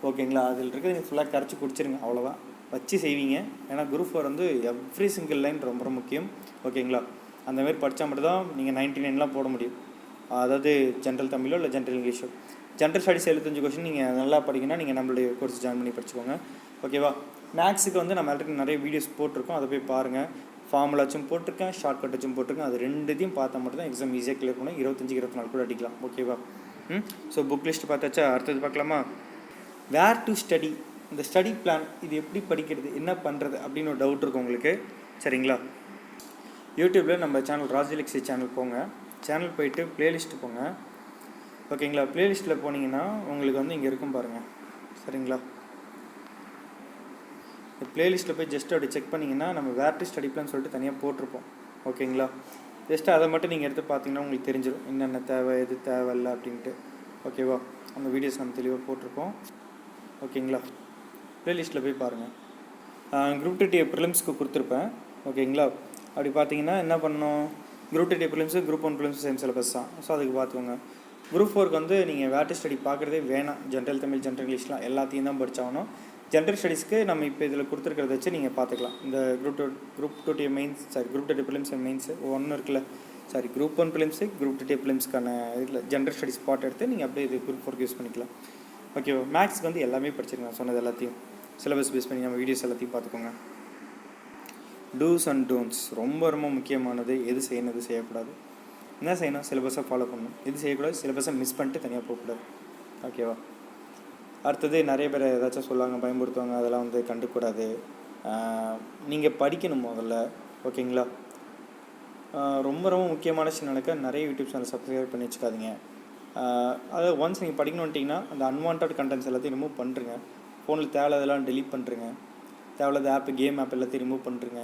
ஓகேங்களா. அதில் இருக்கிறது நீங்கள் ஃபுல்லாக கரைச்சி குடிச்சிருங்க, அவ்வளோதான் வச்சு செய்வீங்க. ஏன்னா குரூப் 4 வந்து எவ்ரி சிங்கிள் லைன் ரொம்ப ரொம்ப முக்கியம் ஓகேங்களா. அந்தமாரி படித்தா மட்டும் தான் நீங்கள் 99 போட முடியும், அதாவது ஜென்ரல் தமிழோ இல்லை ஜென்ரல் இங்கிலீஷோ. ஜென்ரல் ஸ்டடீஸ் 75 கொஷின் நீங்கள் நல்லா படிங்கன்னா நீங்கள் நம்மளுடைய கோர்ஸ் ஜாயின் பண்ணி படிச்சுக்கோங்க ஓகேவா. மேக்ஸுக்கு வந்து நம்ம ஆல்ரெடி நிறைய வீடியோஸ் போட்டிருக்கோம், அதை போய் பாருங்கள். ஃபார்முலா வச்சும் போட்டிருக்கேன், ஷார்ட்கட் வச்சும் போட்டிருக்கேன். அது ரெண்டுத்தையும் பார்த்தா மட்டும் தான் எக்ஸாம் ஈஸியாக கிளியர் பண்ணணும். 25-24 கூட அடிக்கலாம். ஓகேவா? ஸோ புக் லிஸ்ட் பார்த்தாச்சா? அடுத்தது பார்க்கலாமா? வேர் டு ஸ்டடி, இந்த ஸ்டடி பிளான் இது எப்படி படிக்கிறது, என்ன பண்ணுறது அப்படின்னு ஒரு டவுட் இருக்கும் உங்களுக்கு. சரிங்களா? யூடியூப்பில் நம்ம சேனல் ராஜலக்ஷி சேனல் போங்க. சேனல் போயிட்டு ப்ளேலிஸ்ட்டு போங்க. ஓகேங்களா? ப்ளேலிஸ்ட்டில் போனீங்கன்னா உங்களுக்கு வந்து இங்கே இருக்கும் பாருங்கள். சரிங்களா? இந்த ப்ளேலிஸ்ட்டில் போய் ஜஸ்ட் அப்படி செக் பண்ணிங்கன்னா நம்ம வேர் டு ஸ்டடி பிளான் சொல்லிட்டு தனியாக போட்டிருப்போம். ஓகேங்களா? ஜஸ்ட்டு அதை மட்டும் நீங்கள் எடுத்து பார்த்தீங்கன்னா உங்களுக்கு தெரிஞ்சிடும் என்னென்ன தேவை, எது தேவையில்லை அப்படின்ட்டு. ஓகேவா? அந்த வீடியோஸ் நம்ம தெளிவாக போட்டிருப்போம். ஓகேங்களா? ப்ளேலிஸ்ட்டில் போய் பாருங்கள். குரூப் 2 ப்ரிலிம்ஸ்க்கு கொடுத்துருப்பேன். ஓகேங்களா? அப்படி பார்த்தீங்கன்னா என்ன பண்ணணும், group 2 prelims group 1 prelims same syllabus தான். ஸோ அதுக்கு பார்த்துக்கோங்க. குரூப் 4க்கு வந்து நீங்கள் வேர் டு ஸ்டடி பார்க்குறதே வேணாம். ஜென்ரல் தமிழ், ஜென்ரல் இங்கிலீஷ்லாம் எல்லாத்தையும் தான் படித்தாகணும். ஜென்ரல் ஸ்டடீஸ்க்கு நம்ம இப்போ இதில் கொடுத்துருக்கிறத வச்சு நீங்கள் பார்த்துக்கலாம். இந்த group 2 mains, group 2 prelims mains ஒன்று இருக்குல்ல, குரூப் 1 ப்ரிலிம்ஸு குரூப் 2 ப்ரிலிம்ஸ்க்கான இதில் ஜென்ரல் ஸ்டடீஸ் பார்ட் எடுத்து நீங்கள் அப்படியே இது குரூப் 4க்கு யூஸ் பண்ணிக்கலாம். ஓகேவா? மேக்ஸ்க்கு வந்து எல்லாமே படிச்சிருக்கேன், சொன்னது எல்லாத்தையும் சிலபஸ் பேஸ் பண்ணி நம்ம வீடியோஸ் எல்லாத்தையும் பார்த்துக்கோங்க. டூஸ் அண்ட் டோன்ட்ஸ் ரொம்ப ரொம்ப முக்கியமானது. எது செய்யணும், எது செய்யக்கூடாது, என்ன செய்யணும், சிலபஸை ஃபாலோ பண்ணணும், எது செய்யக்கூடாது, சிலபஸை மிஸ் பண்ணிட்டு தனியாக போகக்கூடாது. ஓகேவா? அடுத்தது நிறைய பேர் ஏதாச்சும் சொல்லுவாங்க, பயன்படுத்துவாங்க, அதெல்லாம் வந்து கண்டுக்கூடாது. நீங்கள் படிக்கணும் முதல்ல. ஓகேங்களா? ரொம்ப ரொம்ப முக்கியமான விஷயம் நடக்க நிறைய யூடியூப் சேனல் சப்ஸ்கிரைப் பண்ணி வச்சுக்காதீங்க. அதாவது ஒன்ஸ் நீங்கள் படிக்கணும்னு வந்துட்டிங்கன்னா அந்த அன்வான்ட் கண்டென்ட்ஸ் எல்லாத்தையும் ரிமூவ் பண்ணுறங்க. ஃபோனில் தேவையில்லாதெல்லாம் டெலீட் பண்ணுறங்க. தேவையில்லாத ஆப்பு, கேம் ஆப் எல்லாத்தையும் ரிமூவ் பண்ணுறங்க.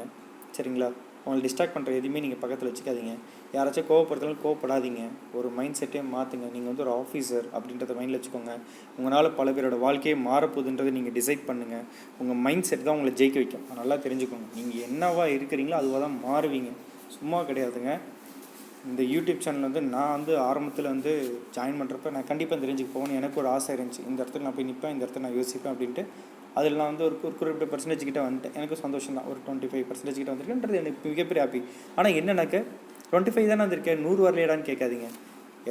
சரிங்களா? உங்களை டிஸ்ட்ராக்ட் பண்ணுற எதுவுமே நீங்கள் பக்கத்தில் வச்சுக்காதீங்க. யாராச்சும் கோவப்படுறதுனாலும் கோவப்படாதீங்க. ஒரு மைண்ட் செட்டே மாற்றுங்க. நீங்கள் வந்து ஒரு ஆஃபீஸர் அப்படின்றத மைண்டில் வச்சுக்கோங்க. உங்களால் பல பேரோட வாழ்க்கையே மாறப்போகுதுன்றதை நீங்கள் டிசைட் பண்ணுங்கள். உங்கள் மைண்ட் செட் தான் உங்களை ஜெயிக்க வைக்கும். நல்லா தெரிஞ்சுக்கோங்க. நீங்கள் என்னவா இருக்கிறீங்களோ அதுவாக தான் மாறுவீங்க, சும்மா கிடையாதுங்க. இந்த யூடியூப் சேனல் வந்து நான் வந்து ஆரம்பத்தில் வந்து ஜாயின் பண்ணுறப்ப நான் கண்டிப்பாக தெரிஞ்சுக்க போகணும். எனக்கு ஒரு ஆசை இருந்துச்சு, இந்த இடத்துல நான் போய் நிற்பேன், இந்த இடத்துல நான் யோசிப்பேன் அப்படின்ட்டு. அதில் நான் வந்து ஒரு குறிப்பிட்ட பர்சன்டேஜ் கிட்ட வந்துட்டேன். எனக்கு சந்தோஷம் தான். ஒரு 25% கிட்ட வந்திருக்கேன்றது எனக்கு மிகப்பெரிய ஹாப்பி. ஆனால் என்னன்னாக்க 25 தானே வந்திருக்கேன், 100 வரலையடான்னு கேட்காதீங்க.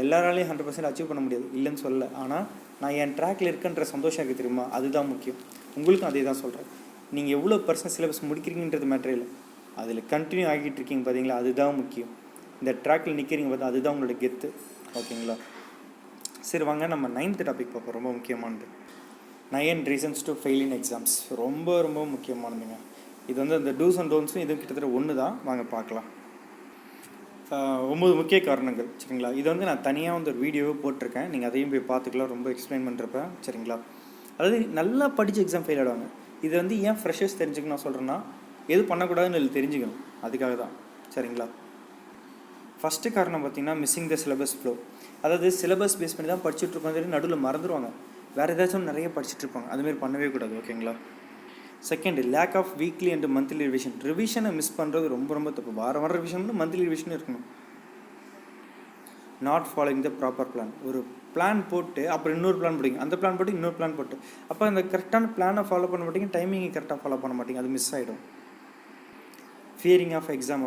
எல்லாராலையும் 100% அச்சீவ் பண்ண முடியாது, இல்லைன்னு சொல்லலை. ஆனால் நான் என் ட்ராக்கில் இருக்குன்ற சந்தோஷம் இருக்குது தெரியுமா, அதுதான் முக்கியம். உங்களுக்கும் அதே தான் சொல்கிறேன். நீங்கள் எவ்வளோ சிலபஸ் முடிக்கிறீங்கன்றது மேட்டரே இல்லை, அதில் கண்டினியூ ஆகிட்டு இருக்கீங்க பார்த்தீங்களா, அதுதான் முக்கியம். இந்த ட்ராக்கில் நிற்கிறீங்க பார்த்தா அதுதான் உங்களோட கெத்து. ஓகேங்களா? சரி வாங்க நம்ம 9th டாபிக் பார்ப்போம். ரொம்ப முக்கியமானது 9 reasons to fail in exams. ரொம்ப ரொம்ப முக்கியமானதுங்க. இது வந்து அந்த டூஸ் அண்ட் டோன்ஸும் இதுவும் கிட்டத்தட்ட ஒன்று தான். வாங்க பார்க்கலாம். 9 முக்கிய காரணங்கள். சரிங்களா? இது வந்து நான் தனியாக வந்து ஒரு வீடியோவே போட்டிருக்கேன், நீங்கள் அதையும் போய் பார்த்துக்கலாம். ரொம்ப எக்ஸ்பிளைன் பண்ணுறப்ப. சரிங்களா? அதாவது நல்லா படித்து எக்ஸாம் ஃபெயில் ஆகிடுவாங்க. இது வந்து ஏன் ஃப்ரெஷர்ஸ் தெரிஞ்சுக்கணும் நான் சொல்கிறேன்னா, எது பண்ணக்கூடாதுன்னு இல்லை தெரிஞ்சுக்கணும், அதுக்காக தான். சரிங்களா? ஃபஸ்ட்டு காரணம் பார்த்திங்கன்னா மிஸ்ஸிங் த சிலபஸ் ஃப்ளோ. அதாவது சிலபஸ் பேஸ் பண்ணி தான் படிச்சுட்ருக்கோம், நடுவில் மறந்துடுவாங்க, வேறு ஏதாச்சும் நிறைய படிச்சுட்ருப்பாங்க. அதுமாரி பண்ணவே கூடாது. ஓகேங்களா? Second, lack of weekly and monthly ரிவிஷனை மிஸ் பண்ணுறது ரொம்ப ரொம்ப தப்பு. வாரம் ரிவிஷன் மந்த்லி ரிவிஷனும் இருக்கணும். Not following the proper plan. ஒரு பிளான் போட்டு அப்புறம் இன்னொரு பிளான் போட்டிங்க, அந்த பிளான் போட்டு இன்னொரு பிளான் போட்டு, அப்போ அந்த கரெக்டான பிளானை ஃபாலோ பண்ண மாட்டீங்க, டைமிங்கை கரெக்டாக ஃபாலோ பண்ண மாட்டீங்க, அது மிஸ் ஆகிடும். ஃபியரிங் ஆஃப் எக்ஸாம்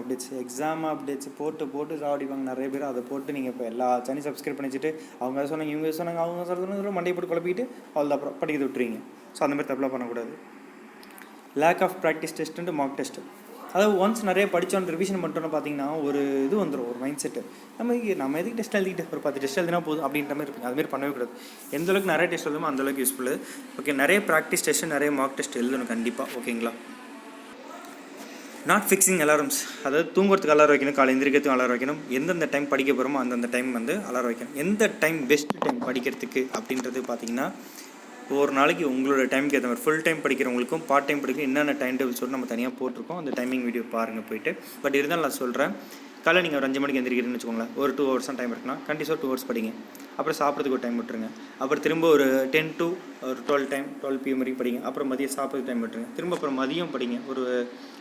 அப்டேட்ஸ் போட்டு சாவடிப்பாங்க நிறைய பேர். அதை போட்டு நீங்கள் இப்போ எல்லா சேனலும் சப்ஸ்கிரைப் பண்ணி வச்சுட்டு அவங்க சொன்னாங்க, இவங்க சொன்னாங்க, அவங்க சொல்கிறாங்க, மண்டையை போட்டு குழப்பிட்டு அவ்வளோ அப்புறம் படிக்க விட்டுறீங்க. ஸோ அந்த மாதிரி தப்பெல்லாம் பண்ணக்கூடாது. Lack of practice test mark test. அதாவது ஒன்ஸ் நிறைய படித்தோன்னு ரிவிஷன் பண்ணிட்டோன்னு பார்த்தீங்கன்னா ஒரு இது வந்துடும், ஒரு மைண்ட் செட்டு. நம்ம எதுக்கு டெஸ்ட் எழுதிக்கிட்டு ஒரு 10 டெஸ்ட் எழுதினா போதும் அப்படின்ற மாதிரி இருக்குது. அதுமாரி பண்ணவே கூடாது. எந்தளவுக்கு நிறைய டெஸ்ட் எழுதுமோ அந்தளவுக்கு யூஸ்ஃபுல்லு. ஓகே, நிறைய ப்ராக்டிஸ் டெஸ்ட்டு, நிறைய மார்க் டெஸ்ட் எழுதணும் கண்டிப்பாக. ஓகேங்களா? Not fixing alarms. அதாவது தூங்குறதுக்கு அலாரம் வைக்கணும், காலை எந்திரிக்கிறதுக்கு அலாரம் வைக்கணும். எந்தெந்த டைம் படிக்க போகிறோமோ அந்தந்த டைம் வந்து அலாரம் வைக்கணும். எந்த டைம் பெஸ்ட் டைம் படிக்கிறதுக்கு அப்படின்றது பார்த்தீங்கன்னா, ஒரு நாளைக்கு உங்களோட டைமுக்கு ஏற்ற மாதிரி ஃபுல் டைம் படிக்கிறவங்களுக்கும் பார்ட் டைம் படிக்க என்னென்ன டைம் டேபிள் சொல்லி நம்ம தனியாக போட்டிருக்கோம். அந்த டைமிங் வீடியோ பாருங்கள் போய்ட்டு. பட் இருந்தாலும் நான் சொல்கிறேன், காலை நீங்கள் ஒரு 5 மணிக்கு எந்திரிக்கிறேன்னு வச்சுக்கோங்களேன், ஒரு 2 hours டைம் இருக்குன்னா கண்டிப்பாக 2 hours படிங்க. அப்புறம் சாப்பிட்றதுக்கு ஒரு டைம் விட்டுருங்க. அப்புறம் திரும்ப ஒரு 10 to 12 PM வரைக்கும் படிங்க. அப்புறம் மதியம் சாப்பிட்றதுக்கு டைம் விட்டுருங்க. திரும்ப அப்புறம் மதியம் படிங்க. ஒரு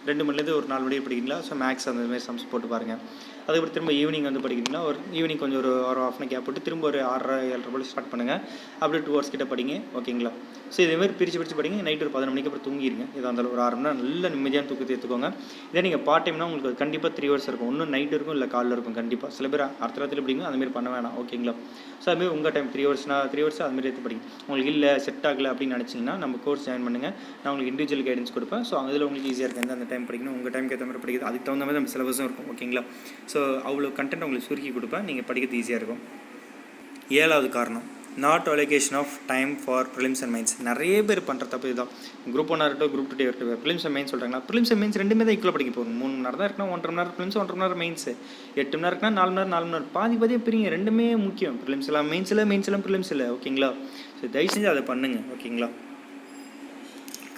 2 மணிலேருந்து ஒரு 4 மணி படிக்கிறீங்களா, ஸோ மேக்ஸ் அந்த மாதிரி சம்ஸ் போட்டு பாருங்கள். அதுக்கப்புறம் திரும்ப ஈவினிங் வந்து படிக்கிறீங்கன்னா ஒரு ஈவினிங் கொஞ்சம் ஒரு ஹாஃப் அன் கேப் போட்டு திரும்ப ஒரு 6:30 7:30 போல் ஸ்டார்ட் பண்ணுங்கள். அப்படியே 2 hours கிட்ட படிங்க. ஓகேங்களா? ஸோ இதேமாதிரி பிரித்து படிங்க. நைட்டு ஒரு 11 மணிக்கு அப்புறம் தூங்கிடுங்க. இதாக இருந்தாலும் ஒரு 6 மணி நேரம் நல்ல நிம்மதியான தூக்கத்தை எடுத்துக்கோங்க. இதே நீங்கள் பார்ட் டைம்னா உங்களுக்கு அது கண்டிப்பாக 3 ஹவர்ஸ் இருக்கும். ஒன்றும் நைட் இருக்கும், இல்லை காலைல இருக்கும். கண்டிப்பாக சில பேர் அடுத்த ராத்திரி படிங்க, அதுமாரி பண்ண வேணாம். ஓகேங்களா? ஸோ அதுமாரி உங்கள் டைம் 3 ஹவர்ஸ்னா 3 ஹவர்ஸ் அதுமாரி எடுத்து படிங்க. உங்களுக்கு இல்லை செட் ஆகலை அப்படின்னு நினச்சிங்கன்னா நம்ம கோர்ஸ் ஜாயின் பண்ணுங்கள். நான் உங்களுக்கு இண்டிவிஜுவல் கைடன்ஸ் கொடுப்பேன். ஸோ அதில் உங்களுக்கு ஈஸியாக இருக்கும். அந்த டைம் படிக்கணும், உங்கள் டைமுக்கு ஏற்ற மாதிரி படிக்கிறது, அதுக்கு தகுந்த மாதிரி நம்ம சிலபஸும் இருக்கும். ஓகேங்களா? ஸோ அவ்வளோ கண்டென்ட் உங்களுக்கு சுருக்கி கொடுப்பேன். நீங்கள் படிக்கிறது ஈஸியாக இருக்கும். 7வது காரணம், not allocation of time for prelims and mains. நிறைய பேர் பண்ணுற தப்பு இதுதான். குரூப் 1 இருக்கட்டும், குரூப் 2 இருக்கட்டும், ப்ரிலிம்ஸ் அண்ட் மெயின்ஸ் சொல்கிறாங்களா? ப்ரிலிம்ஸ் அண்ட் மெயின்ஸ் ரெண்டுமே தான் ஈக்குவலாக படிக்க போகும். 3 மணி நேரம் தான் இருக்குன்னா 1.5 மணி நேரம் ப்ரிலிம்ஸ், 1.5 மணி நேரம் மெயின்ஸ். 8 மணி நேரம் இருக்குன்னா 4 மணி நேரம் 4 மணி நேரம் பாதியாக பிரிங்க. ரெண்டுமே முக்கியம். ப்ரிலிம்ஸ் எல்லாம் மெயின்ஸ் இல்லை, மெயின்ஸ் எல்லாம் ப்ரிலிம்ஸ் இல்லை. ஓகேங்களா? ஸோ தயவு செஞ்சு அதை பண்ணுங்கள். ஓகேங்களா?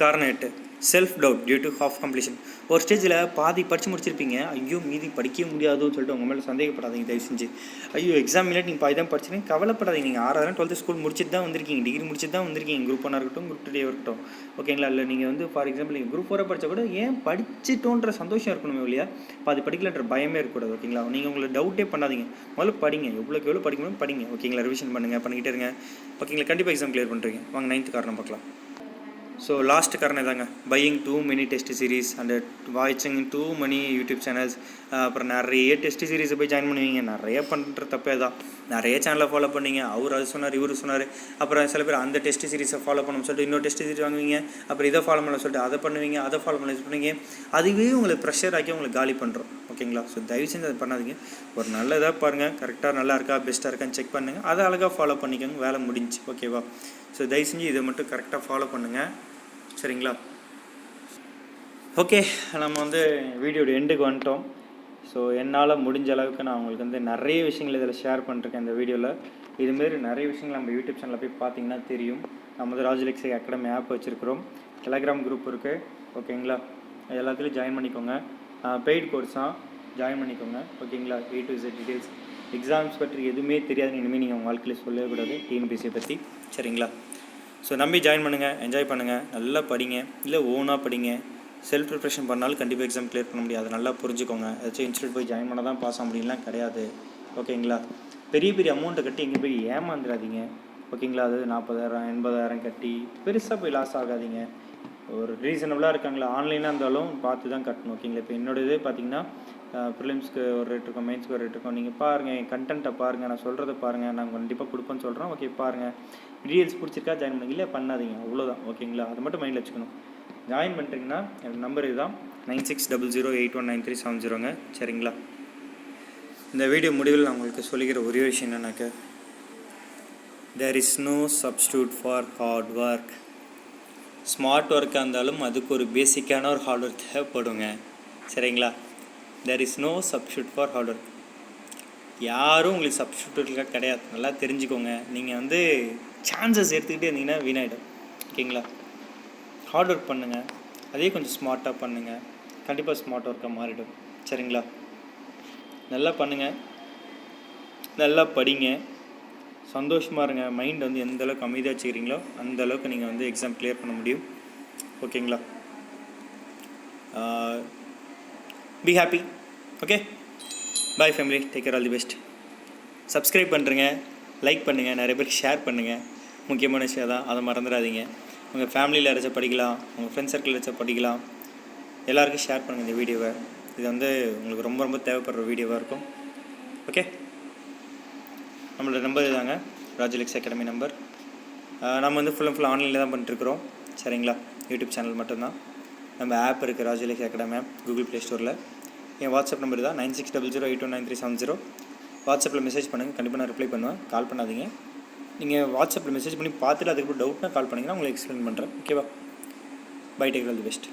காரணம் 8, self doubt due to half completion. ஒரு ஸ்டேஜில் பாதி படித்து முடிச்சிருப்பீங்க, ஐயோ மீதி படிக்கவே முடியாதுன்னு சொல்லிட்டு உங்கள் மேலே சந்தேகப்படாதீங்க. தயவு செஞ்சு ஐயோ எக்ஸாம் இல்லை நீங்கள் பாதி தான் படிச்சிருக்கீங்க, கவலைப்படாதீங்க. நீங்கள் 6ஆவது 12th ஸ்கூல் முடிச்சுட்டு தான் வந்திருக்கீங்க, டிகிரி முடிச்சுட்டு தான் வந்திருக்கீங்க. குரூப் 1 இருக்கட்டும், குரூப் 2 இருக்கட்டும். ஓகேங்களா? இல்லை நீங்கள் வந்து ஃபார் எக்ஸாம்பிள் நீங்கள் குரூப் 4 படித்தா கூட ஏன் படிச்சிட்டோன்ற சந்தோஷம் இருக்கணுமே இல்லையா, பாதி படிக்கலன்ற பயமே இருக்கக்கூடாது. ஓகேங்களா? நீங்கள் உங்களை டவுட்டே பண்ணாதீங்க, முதல்ல படிங்க. எவ்வளோக்கு எவ்வளோ படிக்கணும் படிங்க. ஓகேங்களா? ரிவிஷன் பண்ணுங்கள், பண்ணிக்கிட்டே இருங்க. ஓகேங்களா? கண்டிப்பாக எக்ஸாம் கிளியர் பண்ணுறீங்க. வாங்க 9th காரணம் பார்க்கலாம். ஸோ லாஸ்ட் காரணம் தாங்க, buying too many test series and வாட்சிங் டூ மெனி யூடியூப் சேனல்ஸ். அப்புறம் நிறைய டெஸ்ட் சீரீஸை போய் ஜாயின் பண்ணுவீங்க. நிறைய பண்ணுற தப்பே தான். நிறைய சேனலை ஃபாலோ பண்ணிங்க, அவர் அது சொன்னார், இவர் சொன்னார். அப்புறம் சில பேர் அந்த டெஸ்ட் சீரீஸை ஃபாலோ பண்ணணும்னு சொல்லிட்டு இன்னொரு டெஸ்ட் சீரீஸ் வாங்குவீங்க. அப்புறம் இதை ஃபாலோ பண்ண சொல்லிட்டு அதை பண்ணுவீங்க, அதை ஃபாலோ பண்ண பண்ணுவீங்க. அதுவே உங்களுக்கு ப்ரெஷர் ஆக்கி உங்களுக்கு காலி பண்ணுறோம். ஓகேங்களா? ஸோ தயவு செஞ்சு அதை பண்ணாதீங்க. ஒரு நல்லதாக பாருங்கள், கரெக்டாக நல்லா இருக்கா, பெஸ்ட்டாக இருக்கான்னு செக் பண்ணுங்கள், அதை அழகாக ஃபாலோ பண்ணிக்கோங்க, வேலை முடிஞ்சு. ஓகேவா? ஸோ தயவு செஞ்சு இதை மட்டும் கரெக்டாக ஃபாலோ பண்ணுங்கள். சரிங்களா? ஓகே, நம்ம வந்து வீடியோட எண்டுக்கு வந்துட்டோம். ஸோ என்னால் முடிஞ்ச அளவுக்கு நான் உங்களுக்கு வந்து நிறைய விஷயங்கள் இதில் ஷேர் பண்ணிருக்கேன். இந்த வீடியோவில் இதுமாரி நிறைய விஷயங்கள் நம்ம யூடியூப் சேனலில் போய் பார்த்தீங்கன்னா தெரியும். நம்ம வந்து ராஜலக்ஷி அகாடமி ஆப் வச்சுருக்கிறோம், டெலகிராம் குரூப் இருக்குது. ஓகேங்களா? எல்லாத்துலேயும் ஜாயின் பண்ணிக்கோங்க. பெய்ட் கோர்ஸாக ஜாயின் பண்ணிக்கோங்க. ஓகேங்களா? A to Z details, exams பற்றி எதுவுமே தெரியாதுன்னு இனிமேல் நீங்கள் உங்கள் வாழ்க்கையில் சொல்லவே கூடாது, TNPSC பற்றி. சரிங்களா? ஸோ நம்பி ஜாயின் பண்ணுங்கள், என்ஜாய் பண்ணுங்கள், நல்லா படிங்க. இல்லை ஓனாக படிங்க. செல்ஃப் ப்ரிப்ரேஷன் பண்ணாலும் கண்டிப்பாக எக்ஸாம் கிளியர் பண்ண முடியாது. அதை நல்லா புரிஞ்சுக்கோங்க. ஏதாச்சும் இன்ஸ்டியூட் போய் ஜாயின் பண்ண தான் பாஸ் ஆக முடியும்லாம் கிடையாது. ஓகேங்களா? பெரிய பெரிய அமௌண்ட்டை கட்டி எங்கே போய் ஏமாந்துடாதீங்க. ஓகேங்களா? அது 40,000 80,000 கட்டி பெருசாக போய் லாஸ் ஆகாதீங்க. ஒரு ரீசனபிளாக இருக்காங்களா, ஆன்லைனாக இருந்தாலும் பார்த்து தான் கட்டணும். ஓகேங்களா? இப்போ என்னோட இதே பார்த்தீங்கன்னா ப்ரிலிம்ஸ்க்கு ஒரு ரேட் இருக்கும், மெயின்ஸ்க்கு ஒரு ரேட் இருக்கும். நீங்கள் பாருங்கள், என் கண்டென்ட்டை பாருங்கள், நான் சொல்கிறத பாருங்கள், நான் கண்டிப்பாக கொடுப்பேன்னு சொல்கிறேன். ஓகே பாருங்கள், டீட்டெயில்ஸ் பிடிச்சிருக்கா ஜாயின் பண்ணுங்க, இல்லை பண்ணாதீங்க, அவ்வளோதான். ஓகேங்களா? அது மட்டும் மைண்டில் வச்சுக்கணும். ஜாயின் பண்ணுறீங்கன்னா என்னோடய நம்பர் இதுதான், 9600819370. சரிங்களா? இந்த வீடியோ முடிவில் நான் உங்களுக்கு சொல்லிக்கிற ஒரே விஷயம் என்னன்னாக்க, there is no substitute for hard work. Smart ஒர்க்காக இருந்தாலும் அதுக்கு ஒரு பேசிக்கான ஒரு ஹார்ட் ஒர்க் தேவைப்படுங்க. சரிங்களா? There is no substitute for hard work. யாரும் உங்களுக்கு சப்ஸ்டியூட்டுக்காக கிடையாது. நல்லா தெரிஞ்சுக்கோங்க. நீங்கள் வந்து சான்சஸ் எடுத்துக்கிட்டே இருந்தீங்கன்னா வீணாயிடும். ஓகேங்களா? ஹார்ட் ஒர்க் பண்ணுங்கள், அதே கொஞ்சம் ஸ்மார்ட்டாக பண்ணுங்கள், கண்டிப்பாக ஸ்மார்ட் ஒர்க்காக மாறிடும். சரிங்களா? நல்லா பண்ணுங்கள், நல்லா படிங்க, சந்தோஷமாக இருங்க. மைண்ட் வந்து எந்த அளவுக்கு அமைதியாக வச்சுக்கிறீங்களோ அந்த அளவுக்கு நீங்கள் வந்து எக்ஸாம் கிளியர் பண்ண முடியும். ஓகேங்களா? Be happy. Okay, bye family, take care, all the best. Subscribe பண்ணுறங்க, லைக் பண்ணுங்கள், நிறைய பேருக்கு ஷேர் பண்ணுங்கள். முக்கியமான விஷயம் தான், அதை மறந்துடாதீங்க. உங்கள் ஃபேமிலியில் யாராச்சும் படிக்கலாம், உங்கள் ஃப்ரெண்ட்ஸ் சர்க்கிள் யாராச்சும் படிக்கலாம், எல்லாருக்கும் ஷேர் பண்ணுங்கள் இந்த வீடியோவை. இது வந்து உங்களுக்கு ரொம்ப ரொம்ப தேவைப்படுற வீடியோவாக இருக்கும். ஓகே, நம்மளோட நம்பர் இதுதாங்க, ராஜலக்ஷி அகாடமி நம்பர். நம்ம வந்து ஃபுல் அண்ட் ஃபுல் ஆன்லைனில் தான் பண்ணிட்டுருக்குறோம். சரிங்களா? யூடியூப் சேனல் மட்டும்தான். நம்ம ஆப் இருக்குது, Rajalakshmi academy app, Google play ஸ்டோரில். என் வாட்ஸ்அப் நம்பர் தான் 9600819370. வாட்ஸ்அப்பில் மெசேஜ் பண்ணுங்கள், கண்டிப்பாக நான் ரிப்ளை பண்ணுவேன். கால் பண்ணாதீங்க. நீங்கள் வாட்ஸ்அப்பில் மெசேஜ் பண்ணி பார்த்துட்டு அதுக்கப்புறம் டவுட்னா கால் பண்ணிங்கன்னா உங்களுக்கு எக்ஸ்பிளைன் பண்ணுறேன். ஓகேவா? Bye, take all the best.